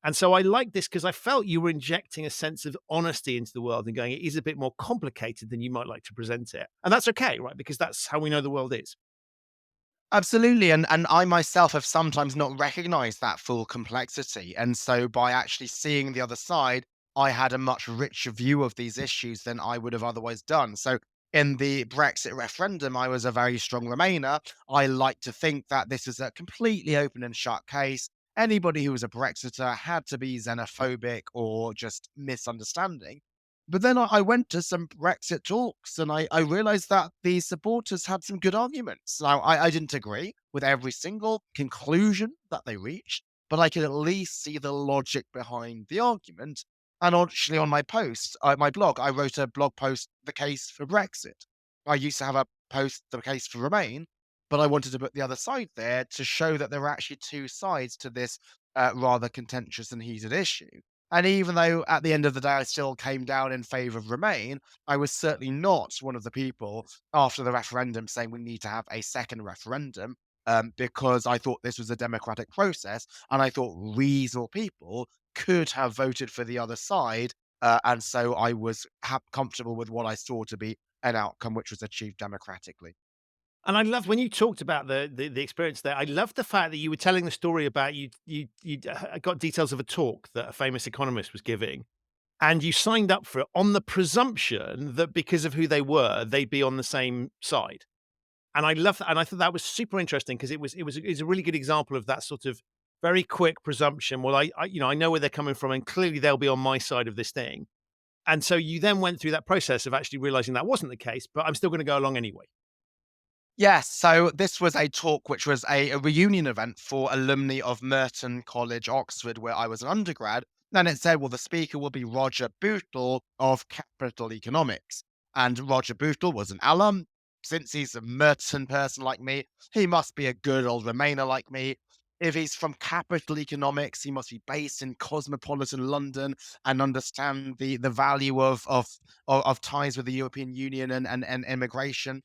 And so I like this because I felt you were injecting a sense of honesty into the world and going, it is a bit more complicated than you might like to present it. And that's okay, right? Because that's how we know the world is. Absolutely, and I myself have sometimes not recognized that full complexity, and so by actually seeing the other side, I had a much richer view of these issues than I would have otherwise done. So in the Brexit referendum, I was a very strong Remainer. I like to think that this is a completely open and shut case. Anybody who was a Brexiter had to be xenophobic or just misunderstanding. But then I went to some Brexit talks and I realized that the supporters had some good arguments. Now, I didn't agree with every single conclusion that they reached, but I could at least see the logic behind the argument. And actually, on my post, my blog, I wrote a blog post, The Case for Brexit. I used to have a post, The Case for Remain, but I wanted to put the other side there to show that there were actually two sides to this rather contentious and heated issue. And even though at the end of the day I still came down in favour of Remain, I was certainly not one of the people after the referendum saying we need to have a second referendum, because I thought this was a democratic process and I thought reasonable people could have voted for the other side. And so I was comfortable with what I saw to be an outcome which was achieved democratically. And I loved when you talked about the experience there. I loved the fact that you were telling the story about you got details of a talk that a famous economist was giving, and you signed up for it on the presumption that because of who they were, they'd be on the same side. And I love that, and I thought that was super interesting because it was a really good example of that sort of very quick presumption. Well, I know where they're coming from, and clearly they'll be on my side of this thing. And so you then went through that process of actually realizing that wasn't the case, but I'm still going to go along anyway. Yes, so this was a talk which was a reunion event for alumni of Merton College, Oxford, where I was an undergrad. And it said, well, the speaker will be Roger Bootle of Capital Economics. And Roger Bootle was an alum. Since he's a Merton person like me, he must be a good old Remainer like me. If he's from Capital Economics, he must be based in cosmopolitan London and understand the value of ties with the European Union and immigration.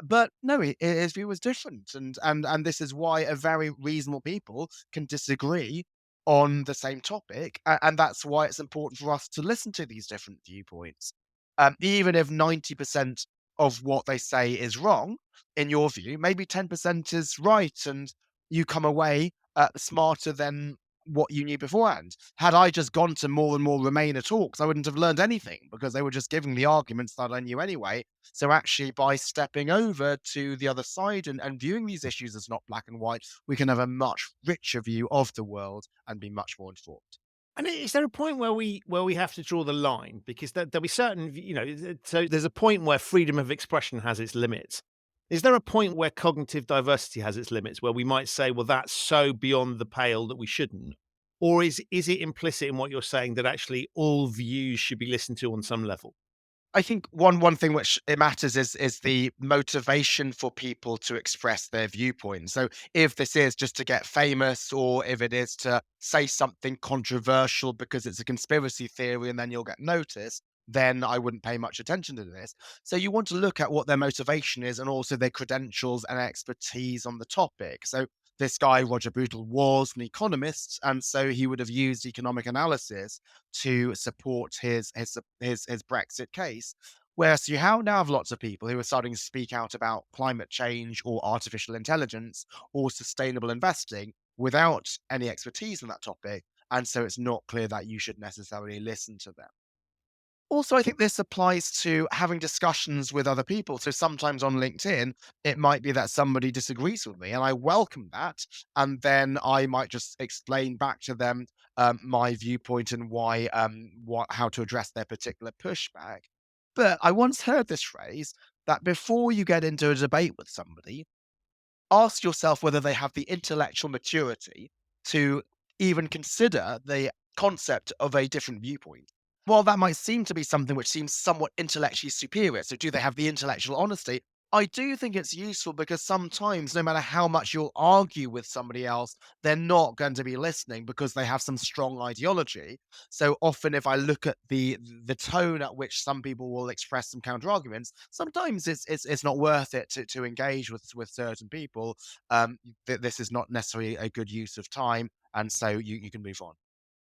But no, his view was different, and this is why a very reasonable people can disagree on the same topic, and that's why it's important for us to listen to these different viewpoints. Even if 90% of what they say is wrong, in your view, maybe 10% is right, and you come away smarter than what you knew beforehand. Had I just gone to more and more Remainer talks, I wouldn't have learned anything because they were just giving the arguments that I knew anyway. So actually, by stepping over to the other side and viewing these issues as not black and white, we can have a much richer view of the world and be much more informed. And is there a point where we have to draw the line? Because there'll be certain, so there's a point where freedom of expression has its limits. Is there a point where cognitive diversity has its limits, where we might say, well, that's so beyond the pale that we shouldn't? Or is it implicit in what you're saying that actually all views should be listened to on some level? I think one thing which it matters is the motivation for people to express their viewpoint. So if this is just to get famous, or if it is to say something controversial because it's a conspiracy theory and then you'll get noticed, then I wouldn't pay much attention to this. So you want to look at what their motivation is and also their credentials and expertise on the topic. So this guy, Roger Bootle, was an economist, and so he would have used economic analysis to support his Brexit case. Whereas you now have lots of people who are starting to speak out about climate change or artificial intelligence or sustainable investing without any expertise in that topic. And so it's not clear that you should necessarily listen to them. Also, I think this applies to having discussions with other people. So sometimes on LinkedIn, it might be that somebody disagrees with me, and I welcome that. And then I might just explain back to them my viewpoint and why, how to address their particular pushback. But I once heard this phrase that before you get into a debate with somebody, ask yourself whether they have the intellectual maturity to even consider the concept of a different viewpoint. While that might seem to be something which seems somewhat intellectually superior, so do they have the intellectual honesty? I do think it's useful because sometimes, no matter how much you'll argue with somebody else, they're not going to be listening because they have some strong ideology. So often, if I look at the tone at which some people will express some counter arguments, sometimes it's not worth it to engage with certain people. This is not necessarily a good use of time, and so you can move on.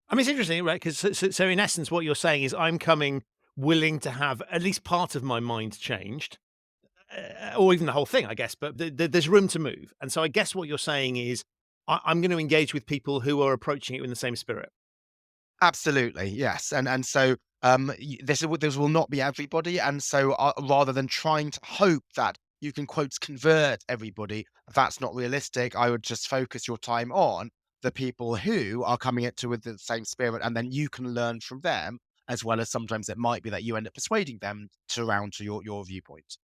I mean, it's interesting, right? Because so in essence, what you're saying is I'm coming willing to have at least part of my mind changed, or even the whole thing, I guess. But there's room to move, and so I guess what you're saying is I'm going to engage with people who are approaching it in the same spirit. Absolutely, yes, and so, this will not be everybody, and so, rather than trying to hope that you can, quote, "convert everybody," that's not realistic. I would just focus your time on the people who are coming into with the same spirit, and then you can learn from them, as well as sometimes it might be that you end up persuading them to around to your viewpoint.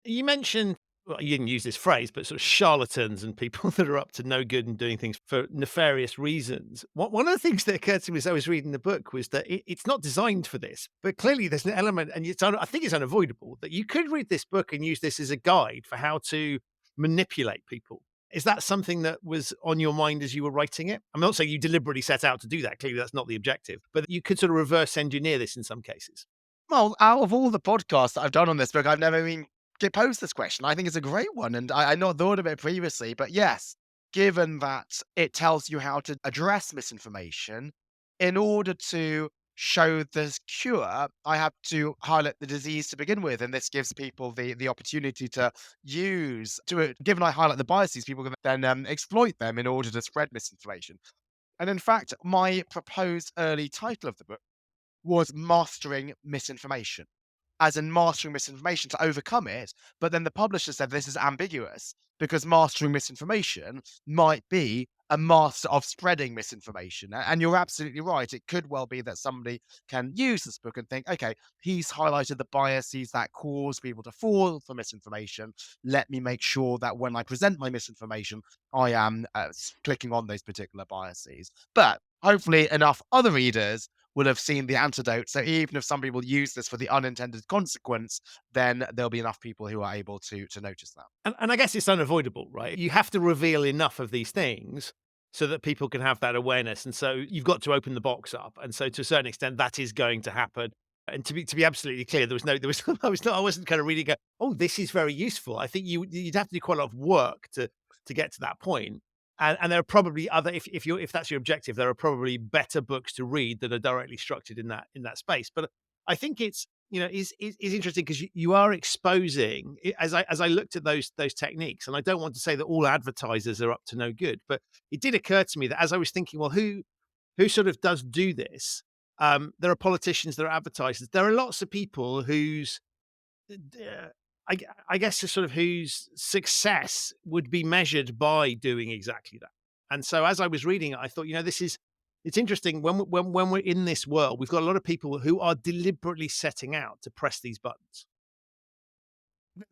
You mentioned, well, you didn't use this phrase, but sort of charlatans and people that are up to no good and doing things for nefarious reasons. One of the things that occurred to me as I was reading the book was that it's not designed for this, but clearly there's an element, and I think it's unavoidable, that you could read this book and use this as a guide for how to manipulate people. Is that something that was on your mind as you were writing it? I'm not saying you deliberately set out to do that. Clearly, that's not the objective, but you could sort of reverse engineer this in some cases. Well, out of all the podcasts that I've done on this book, I've never even get posed this question. I think it's a great one, and I not thought of it previously. But yes, given that it tells you how to address misinformation, in order to show the cure, I have to highlight the disease to begin with, and this gives people the opportunity to use to given I highlight the biases, people can then exploit them in order to spread misinformation. And in fact, my proposed early title of the book was Mastering Misinformation, as in mastering misinformation to overcome it. But then the publisher said this is ambiguous because mastering misinformation might be a master of spreading misinformation. And you're absolutely right. It could well be that somebody can use this book and think, okay, he's highlighted the biases that cause people to fall for misinformation. Let me make sure that when I present my misinformation, I am clicking on those particular biases. But hopefully, enough other readers will have seen the antidote. So even if some people use this for the unintended consequence, then there'll be enough people who are able to notice that. And I guess it's unavoidable, right? You have to reveal enough of these things so that people can have that awareness. And so you've got to open the box up. And so to a certain extent, that is going to happen. And to be absolutely clear, I wasn't kind of reading go, oh, this is very useful. I think you'd have to do quite a lot of work to get to that point. And there are probably other, if that's your objective, there are probably better books to read that are directly structured in that space. But I think it's, is interesting because you are exposing as I looked at those techniques, and I don't want to say that all advertisers are up to no good, but it did occur to me that as I was thinking, well, who sort of does do this? There are politicians, there are advertisers, there are lots of people whose uh, I guess sort of whose success would be measured by doing exactly that. And so as I was reading it, I thought, it's interesting when we're in this world, we've got a lot of people who are deliberately setting out to press these buttons.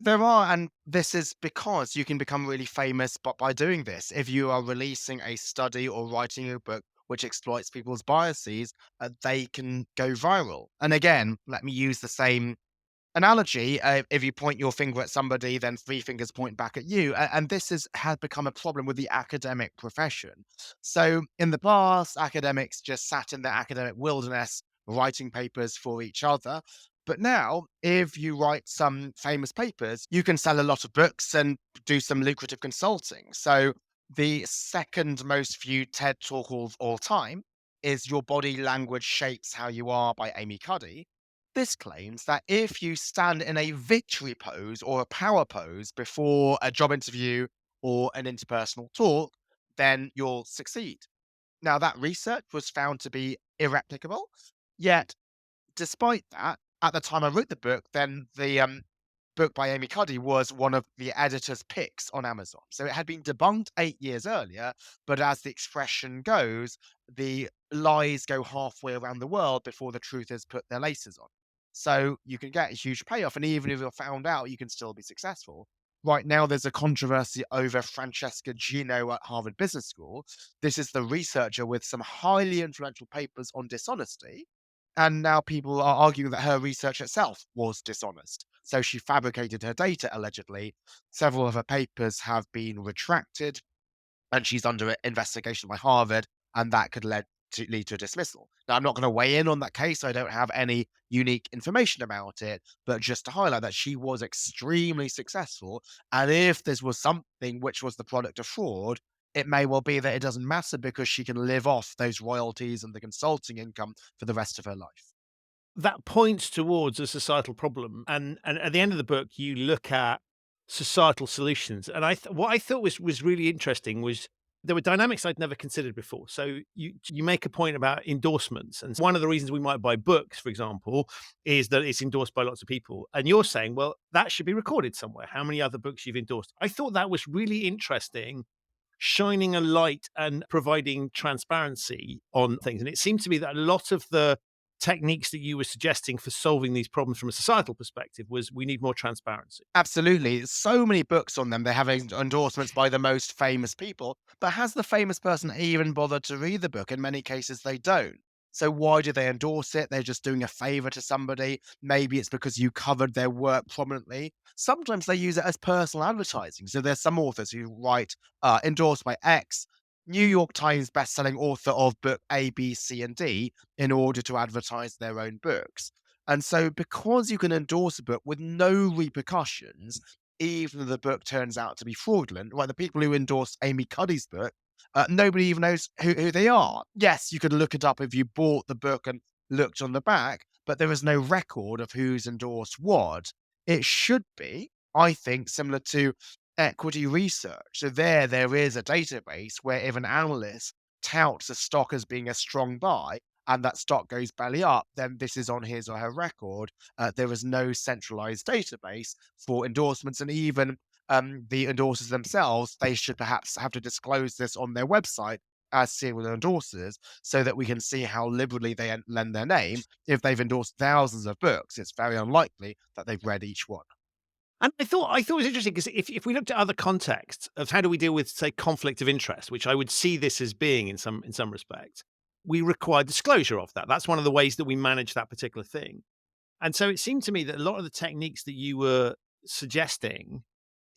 There are, and this is because you can become really famous but by doing this. If you are releasing a study or writing a book which exploits people's biases, they can go viral. And again, let me use the same analogy. If you point your finger at somebody, then three fingers point back at you. And this has become a problem with the academic profession. So in the past, academics just sat in their academic wilderness writing papers for each other. But now, if you write some famous papers, you can sell a lot of books and do some lucrative consulting. So the second most viewed TED talk of all time is Your Body Language Shapes How You Are by Amy Cuddy. This claims that if you stand in a victory pose or a power pose before a job interview or an interpersonal talk, then you'll succeed. Now, that research was found to be irreplicable, yet despite that, at the time I wrote the book, then the book by Amy Cuddy was one of the editor's picks on Amazon. So it had been debunked 8 years earlier, but as the expression goes, the lies go halfway around the world before the truthers put their laces on. So you can get a huge payoff, and even if you're found out, you can still be successful. Right now, there's a controversy over Francesca Gino at Harvard Business School. This is the researcher with some highly influential papers on dishonesty, and now people are arguing that her research itself was dishonest. So she fabricated her data allegedly. Several of her papers have been retracted, and she's under investigation by Harvard, and that could lead to a dismissal. Now, I'm not going to weigh in on that case. I don't have any unique information about it, but just to highlight that she was extremely successful. And if this was something which was the product of fraud, it may well be that it doesn't matter because she can live off those royalties and the consulting income for the rest of her life. That points towards a societal problem, and at the end of the book, you look at societal solutions. And what I thought was really interesting was there were dynamics I'd never considered before. So you make a point about endorsements, and one of the reasons we might buy books, for example, is that it's endorsed by lots of people. And you're saying, well, that should be recorded somewhere. How many other books you've endorsed? I thought that was really interesting, shining a light and providing transparency on things. And it seemed to me that a lot of the techniques that you were suggesting for solving these problems from a societal perspective was we need more transparency. Absolutely. So many books on them. They have endorsements by the most famous people, but has the famous person even bothered to read the book? In many cases, they don't. So why do they endorse it? They're just doing a favor to somebody. Maybe it's because you covered their work prominently. Sometimes they use it as personal advertising. So there's some authors who write endorsed by X, New York Times bestselling author of book A, B, C, and D in order to advertise their own books. And so, because you can endorse a book with no repercussions, even if the book turns out to be fraudulent, like the people who endorsed Amy Cuddy's book, nobody even knows who they are. Yes, you could look it up if you bought the book and looked on the back, but there is no record of who's endorsed what. It should be, I think, similar to equity research. So there is a database where if an analyst touts a stock as being a strong buy, and that stock goes belly up, then this is on his or her record. There is no centralized database for endorsements, and even the endorsers themselves, they should perhaps have to disclose this on their website as serial endorsers so that we can see how liberally they lend their name. If they've endorsed thousands of books, it's very unlikely that they've read each one. And I thought it was interesting because if we looked at other contexts of how do we deal with, say, conflict of interest, which I would see this as being in some respects, we require disclosure of that. That's one of the ways that we manage that particular thing. And so it seemed to me that a lot of the techniques that you were suggesting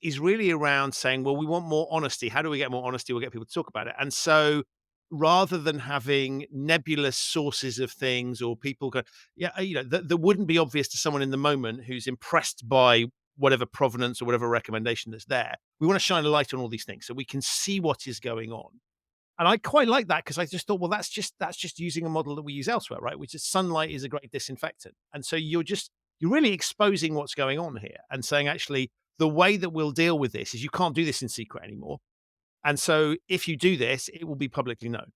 is really around saying, well, we want more honesty. How do we get more honesty? We'll get people to talk about it. And so rather than having nebulous sources of things or people go, yeah, that wouldn't be obvious to someone in the moment who's impressed by whatever provenance or whatever recommendation that's there. We want to shine a light on all these things so we can see what is going on. And I quite like that because I just thought, well, that's just using a model that we use elsewhere, right? Which is sunlight is a great disinfectant. And so you're really exposing what's going on here and saying, actually, the way that we'll deal with this is you can't do this in secret anymore. And so if you do this, it will be publicly known.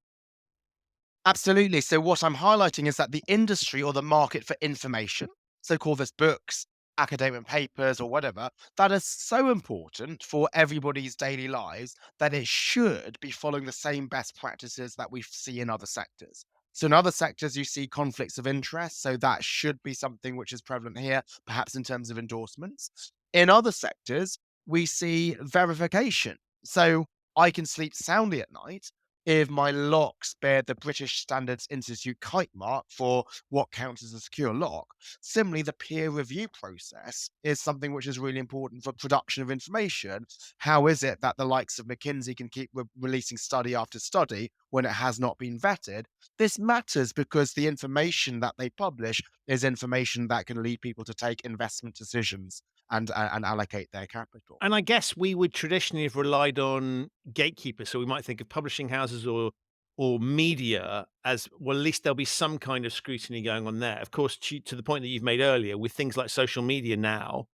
Absolutely. So what I'm highlighting is that the industry or the market for information, so called as books, academic papers, or whatever, that is so important for everybody's daily lives that it should be following the same best practices that we see in other sectors. So in other sectors, you see conflicts of interest. So that should be something which is prevalent here, perhaps in terms of endorsements. In other sectors, we see verification. So I can sleep soundly at night if my locks bear the British Standards Institute kite mark for what counts as a secure lock. Similarly, the peer review process is something which is really important for production of information. How is it that the likes of McKinsey can keep releasing study after study when it has not been vetted? This matters because the information that they publish is information that can lead people to take investment decisions and allocate their capital. And I guess we would traditionally have relied on gatekeepers. So we might think of publishing houses or media as well, at least there'll be some kind of scrutiny going on there. Of course, to the point that you've made earlier, with things like social media now,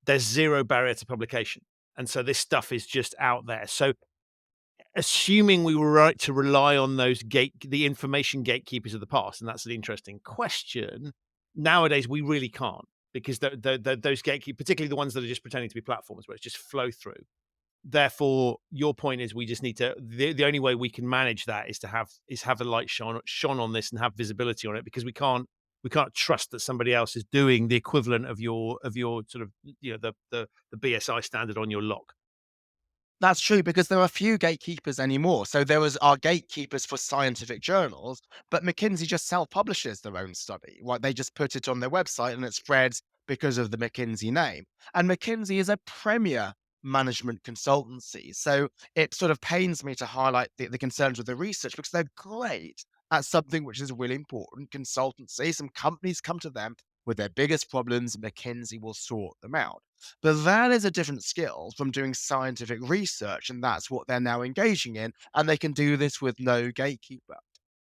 there's zero barrier to publication. And so this stuff is just out there. So assuming we were right to rely on the information gatekeepers of the past, and that's an interesting question. Nowadays, we really can't because those gatekeepers, particularly the ones that are just pretending to be platforms, where it's just flow through. Therefore, your point is we just need to. The only way we can manage that is to have the light shone on this and have visibility on it because we can't trust that somebody else is doing the equivalent of your sort of the BSI standard on your lock. That's true because there are few gatekeepers anymore. So there was our gatekeepers for scientific journals, but McKinsey just self-publishes their own study. Like they just put it on their website and it spreads because of the McKinsey name. And McKinsey is a premier management consultancy. So it sort of pains me to highlight the concerns with the research because they're great at something which is really important. Consultancy, some companies come to them with their biggest problems, McKinsey will sort them out. But that is a different skill from doing scientific research, and that's what they're now engaging in, and they can do this with no gatekeeper.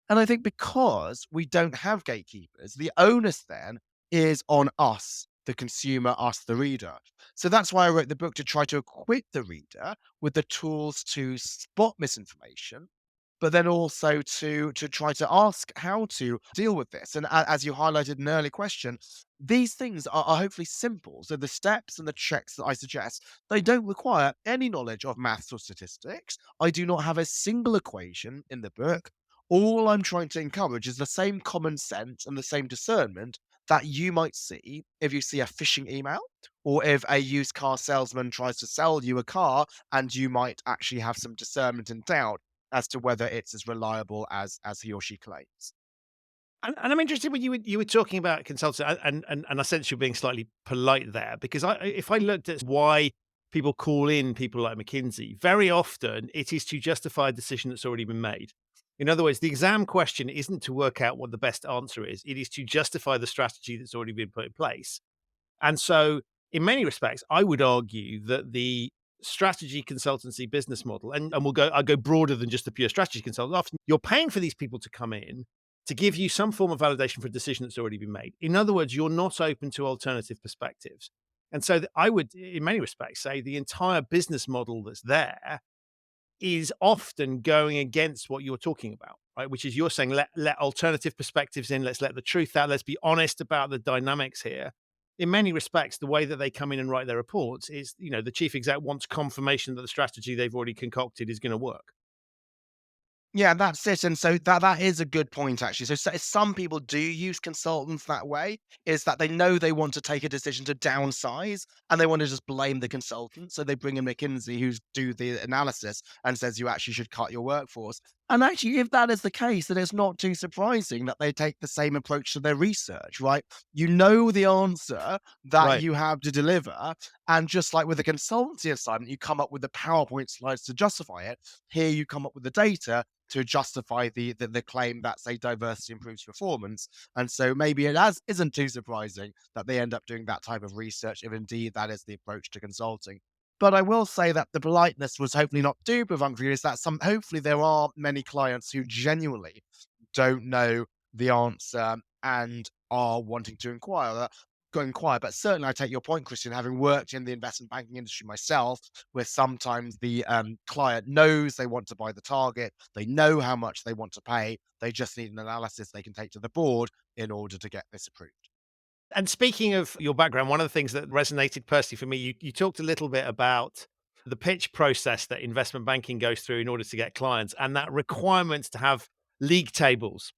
And I think because we don't have gatekeepers, the onus then is on us, the consumer, us, the reader. So that's why I wrote the book to try to equip the reader with the tools to spot misinformation, but then also to try to ask how to deal with this. And as you highlighted in an early question, these things are hopefully simple. So the steps and the checks that I suggest, they don't require any knowledge of maths or statistics. I do not have a single equation in the book All I'm trying to encourage is the same common sense and the same discernment that you might see if you see a phishing email or if a used car salesman tries to sell you a car and you might actually have some discernment and doubt as to whether it's as reliable as he or she claims. And I'm interested when you were talking about consulting, and I sense you're being slightly polite there, because if I looked at why people call in people like McKinsey, very often it is to justify a decision that's already been made. In other words, the exam question isn't to work out what the best answer is; it is to justify the strategy that's already been put in place. And so, in many respects, I would argue that the strategy consultancy business model, and I'll go broader than just the pure strategy consultant. Often you're paying for these people to come in to give you some form of validation for a decision that's already been made. In other words, you're not open to alternative perspectives. And so I would, in many respects, say the entire business model that's there is often going against what you're talking about, right? Which is you're saying let alternative perspectives in, let's let the truth out, let's be honest about the dynamics here. In many respects, the way that they come in and write their reports is, the chief exec wants confirmation that the strategy they've already concocted is going to work. Yeah, that's it. And so that is a good point, actually. So some people do use consultants that way, is that they know they want to take a decision to downsize and they want to just blame the consultant. So they bring in McKinsey who's do the analysis and says you actually should cut your workforce. And actually, if that is the case, then it's not too surprising that they take the same approach to their research, right? You know the answer that Right. you have to deliver. And just like with a consultancy assignment, you come up with the PowerPoint slides to justify it. Here you come up with the data to justify the claim that, say, diversity improves performance. And so maybe isn't too surprising that they end up doing that type of research, if indeed that is the approach to consulting. But I will say that the politeness was hopefully not too perfunctory, is that hopefully there are many clients who genuinely don't know the answer and are wanting to inquire. But certainly I take your point, Christian, having worked in the investment banking industry myself, where sometimes the client knows they want to buy the target, they know how much they want to pay, they just need an analysis they can take to the board in order to get this approved. And speaking of your background, one of the things that resonated personally for me, you talked a little bit about the pitch process that investment banking goes through in order to get clients and that requirement to have league tables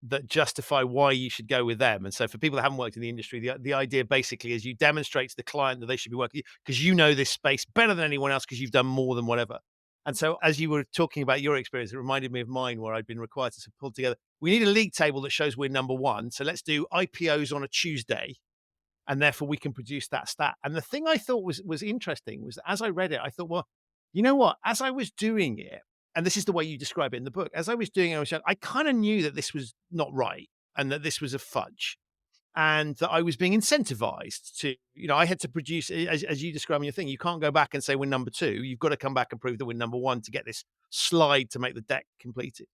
that justify why you should go with them. And so for people that haven't worked in the industry, the idea basically is you demonstrate to the client that they should be working because you know this space better than anyone else because you've done more than whatever. And so as you were talking about your experience, it reminded me of mine where I'd been required to pull together. We need a league table that shows we're number one. So let's do IPOs on a Tuesday and therefore we can produce that stat. And the thing I thought was interesting was that as I read it, I thought, well, you know what? As I was doing it, and this is the way you describe it in the book, as I was doing it, I kind of knew that this was not right and that this was a fudge. And that I was being incentivized to, I had to produce, as you describe in your thing, you can't go back and say we're number two. You've got to come back and prove that we're number one to get this slide to make the deck completed.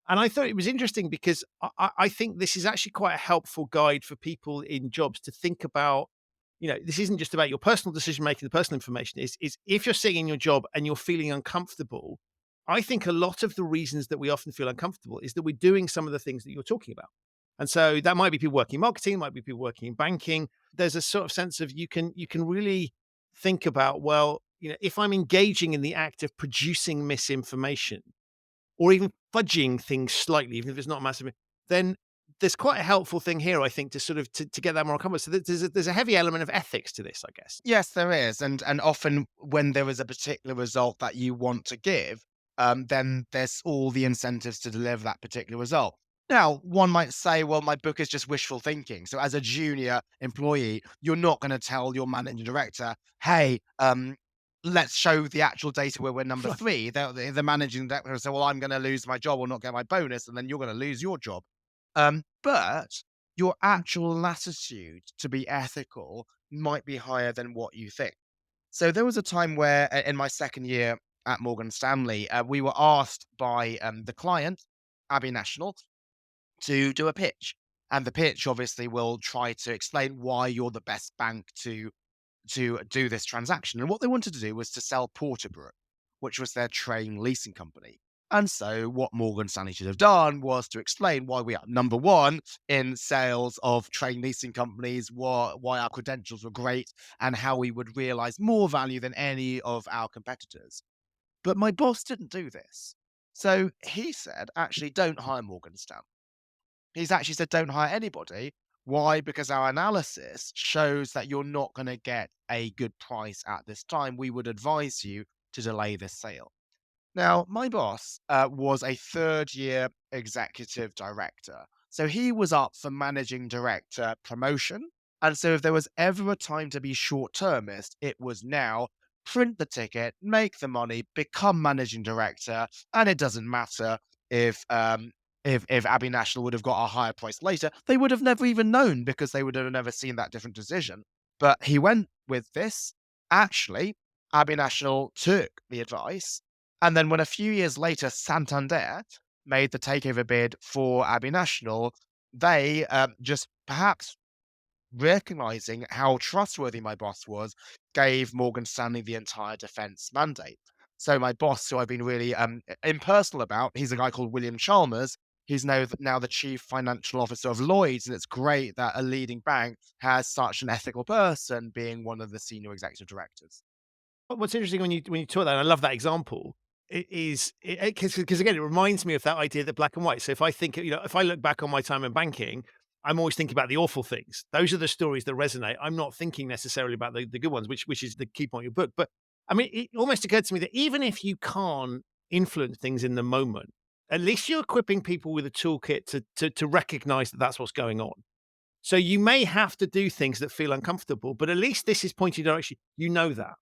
And I thought it was interesting because I think this is actually quite a helpful guide for people in jobs to think about. This isn't just about your personal decision making, the personal information is if you're sitting in your job and you're feeling uncomfortable. I think a lot of the reasons that we often feel uncomfortable is that we're doing some of the things that you're talking about. And so that might be people working in marketing, might be people working in banking. There's a sort of sense of you can really think about, well, if I'm engaging in the act of producing misinformation, or even fudging things slightly, even if it's not massive, then there's quite a helpful thing here, I think, to sort of to get that more comfort. So there's a heavy element of ethics to this, I guess. Yes, there is, and often when there is a particular result that you want to give, then there's all the incentives to deliver that particular result. Now, one might say, well, my book is just wishful thinking. So, as a junior employee, you're not going to tell your managing director, "Hey, let's show the actual data where we're number three." The managing director will say, "Well, I'm going to lose my job or not get my bonus, and then you're going to lose your job." But your actual latitude to be ethical might be higher than what you think. So there was a time where, in my second year at Morgan Stanley, we were asked by the client, Abbey National, to do a pitch. And the pitch obviously will try to explain why you're the best bank to do this transaction. And what they wanted to do was to sell Porterbrook, which was their train leasing company. And so, what Morgan Stanley should have done was to explain why we are number one in sales of train leasing companies, why our credentials were great, and how we would realize more value than any of our competitors. But my boss didn't do this. So he said, actually, don't hire Morgan Stanley. He's actually said, don't hire anybody. Why? Because our analysis shows that you're not going to get a good price at this time. We would advise you to delay this sale. Now, my boss was a third year executive director. So he was up for managing director promotion. And so if there was ever a time to be short termist, it was now. Print the ticket, make the money, become managing director, and it doesn't matter if if Abbey National would have got a higher price later, they would have never even known because they would have never seen that different decision. But he went with this. Actually, Abbey National took the advice, and then when a few years later Santander made the takeover bid for Abbey National, they just perhaps recognizing how trustworthy my boss was, gave Morgan Stanley the entire defense mandate. So my boss, who I've been really impersonal about, he's a guy called William Chalmers. He's now the chief financial officer of Lloyd's, and it's great that a leading bank has such an ethical person being one of the senior executive directors. What's interesting when you talk that, and I love that example, it is because again, it reminds me of that idea that black and white. So if I think, if I look back on my time in banking, I'm always thinking about the awful things. Those are the stories that resonate. I'm not thinking necessarily about the good ones, which is the key point of your book. But I mean, it almost occurred to me that even if you can't influence things in the moment, at least you're equipping people with a toolkit to recognize that that's what's going on. So you may have to do things that feel uncomfortable, but at least this is pointing direction. You know that,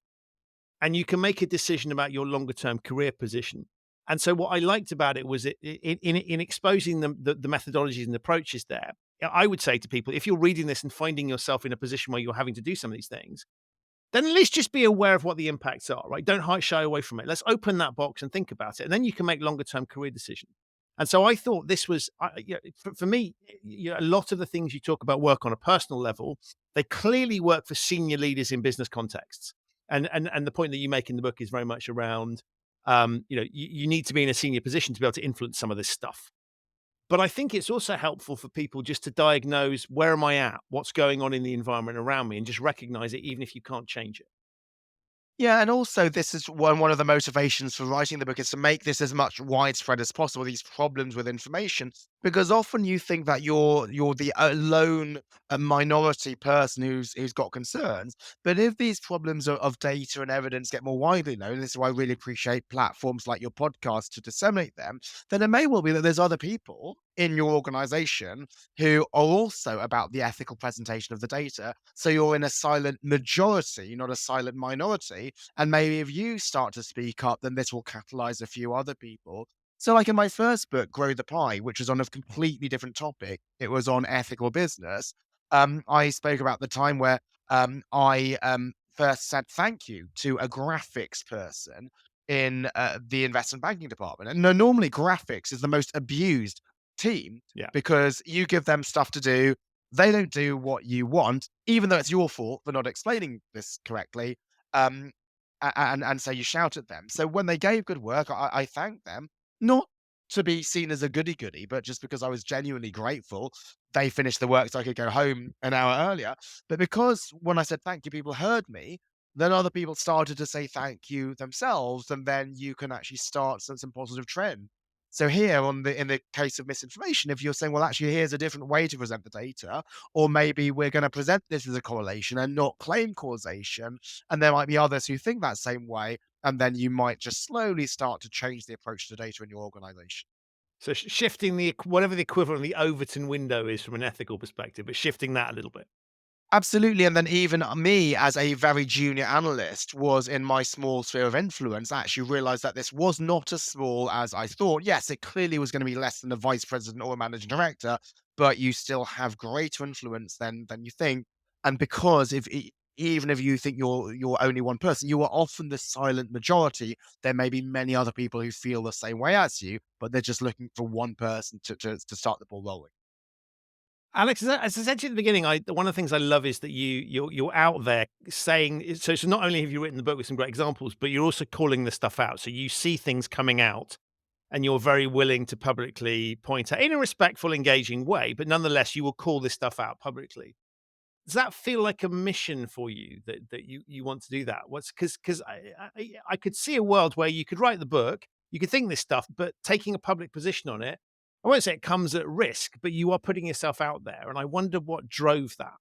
and you can make a decision about your longer term career position. And so what I liked about it was in exposing the methodologies and approaches there. I would say to people, if you're reading this and finding yourself in a position where you're having to do some of these things, then at least just be aware of what the impacts are, right? Don't shy away from it. Let's open that box and think about it. And then you can make longer term career decisions. And so I thought this was, for me, a lot of the things you talk about work on a personal level, they clearly work for senior leaders in business contexts. And the point that you make in the book is very much around, you need to be in a senior position to be able to influence some of this stuff. But I think it's also helpful for people just to diagnose, where am I at? What's going on in the environment around me? And just recognize it, even if you can't change it. Yeah, and also this is one of the motivations for writing the book is to make this as much widespread as possible, these problems with information, because often you think that you're the lone minority person who's got concerns. But if these problems of data and evidence get more widely known, this is why I really appreciate platforms like your podcast to disseminate them, then it may well be that there's other people in your organization who are also about the ethical presentation of the data. So you're in a silent majority, not a silent minority. And maybe if you start to speak up, then this will catalyze a few other people. So, like in my first book, Grow the Pie, which was on a completely different topic, it was on ethical business. I spoke about the time where I first said thank you to a graphics person in the investment banking department. And no, normally graphics is the most abused team Yeah. because you give them stuff to do. They don't do what you want, even though it's your fault for not explaining this correctly. Um, and so you shout at them. So when they gave good work, I thanked them, not to be seen as a goody goody, but just because I was genuinely grateful. They finished the work so I could go home an hour earlier. But because when I said thank you, people heard me, then other people started to say thank you themselves, and then you can actually start some positive trend. So here in the case of misinformation, if you're saying, well, actually, here's a different way to present the data, or maybe we're going to present this as a correlation and not claim causation, and there might be others who think that same way, and then you might just slowly start to change the approach to data in your organization. So shifting whatever the equivalent of the Overton window is from an ethical perspective, but shifting that a little bit. Absolutely, and then even me as a very junior analyst was in my small sphere of influence, actually realized that this was not as small as I thought. Yes, it clearly was gonna be less than a vice president or a managing director, but you still have greater influence than you think. And because even if you think you're only one person, you are often the silent majority. There may be many other people who feel the same way as you, but they're just looking for one person to start the ball rolling. Alex, as I said to you at the beginning, one of the things I love is that you're out there saying. So not only have you written the book with some great examples, but you're also calling this stuff out. So you see things coming out, and you're very willing to publicly point out in a respectful, engaging way. But nonetheless, you will call this stuff out publicly. Does that feel like a mission for you that you want to do that? What's because I could see a world where you could write the book You can think this stuff, but taking a public position on it, I won't say it comes at risk, but you are putting yourself out there. And I wonder what drove that.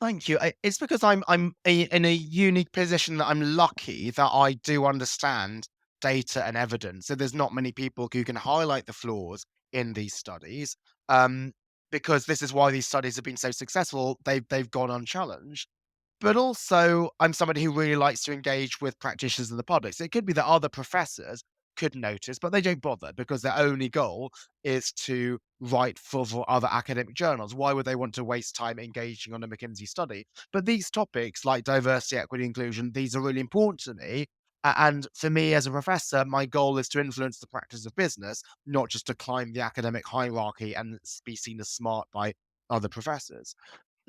Thank you. It's because in a unique position that I'm lucky that I do understand data and evidence. So there's not many people who can highlight the flaws in these studies, um, because this is why these studies have been so successful. They've gone unchallenged. But also, I'm somebody who really likes to engage with practitioners in the public. So it could be that other professors could notice, but they don't bother because their only goal is to write for other academic journals. Why would they want to waste time engaging on a McKinsey study? But these topics like diversity, equity, inclusion, these are really important to me. And for me as a professor, my goal is to influence the practice of business, not just to climb the academic hierarchy and be seen as smart by other professors.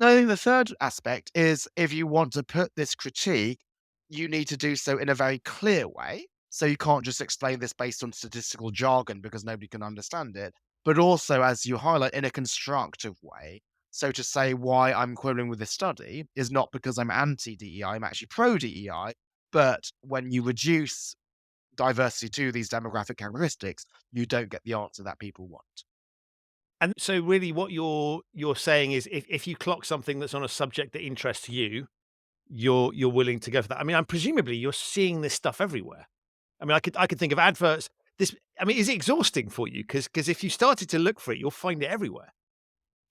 I think the third aspect is if you want to put this critique, you need to do so in a very clear way. So you can't just explain this based on statistical jargon because nobody can understand it, but also, as you highlight, in a constructive way. So to say why I'm quibbling with this study is not because I'm anti DEI, I'm actually pro DEI. But when you reduce diversity to these demographic characteristics, you don't get the answer that people want. And so really what you're saying is if you clock something that's on a subject that interests you, you're willing to go for that. I mean, I'm presumably you're seeing this stuff everywhere. I mean, I could think of adverts. This, I mean, is it exhausting for you? Because if you started to look for it, you'll find it everywhere.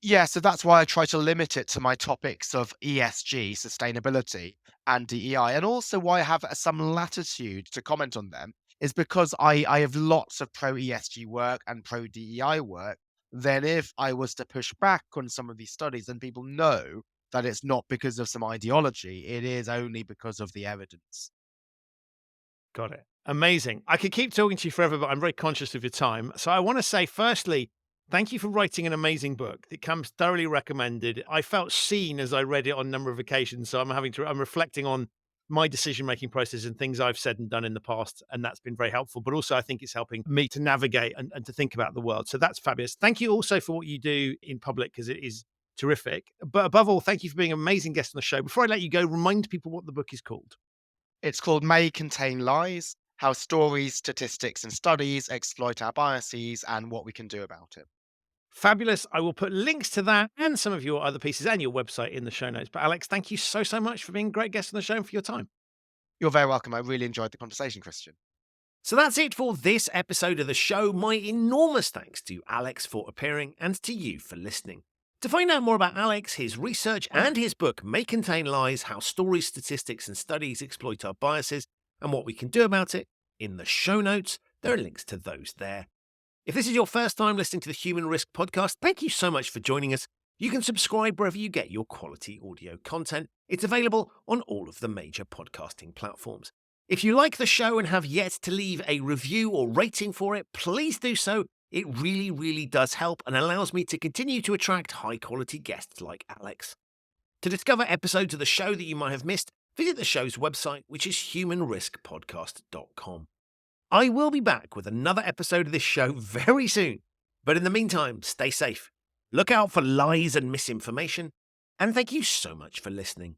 Yeah, so that's why I try to limit it to my topics of ESG, sustainability, and DEI, and also why I have some latitude to comment on them is because I have lots of pro ESG work and pro DEI work. Then, if I was to push back on some of these studies, then people know that it's not because of some ideology, it is only because of the evidence. Got it. Amazing. I could keep talking to you forever, but I'm very conscious of your time. So I want to say, firstly, thank you for writing an amazing book. It comes thoroughly recommended. I felt seen as I read it on a number of occasions. So I'm reflecting on my decision making process and things I've said and done in the past. And that's been very helpful. But also, I think it's helping me to navigate and to think about the world. So that's fabulous. Thank you also for what you do in public because it is terrific. But above all, thank you for being an amazing guest on the show. Before I let you go, remind people what the book is called. It's called May Contain Lies: How Stories, Statistics, and Studies Exploit Our Biases and What We Can Do About It. Fabulous. I will put links to that and some of your other pieces and your website in the show notes. But Alex, thank you so much for being a great guest on the show and for your time. You're very welcome. I really enjoyed the conversation, Christian. So that's it for this episode of the show. My enormous thanks to Alex for appearing and to you for listening. To find out more about Alex, his research, and his book May Contain Lies: How Stories, Statistics, and Studies Exploit Our Biases and What We Can Do About It, in the show notes, there are links to those there. If this is your first time listening to the Human Risk podcast, thank you so much for joining us. You can subscribe wherever you get your quality audio content. It's available on all of the major podcasting platforms. If you like the show and have yet to leave a review or rating for it, please do so. It really does help and allows me to continue to attract high-quality guests like Alex. To discover episodes of the show that you might have missed, visit the show's website, which is humanriskpodcast.com. I will be back with another episode of this show very soon. But in the meantime, stay safe, look out for lies and misinformation, and thank you so much for listening.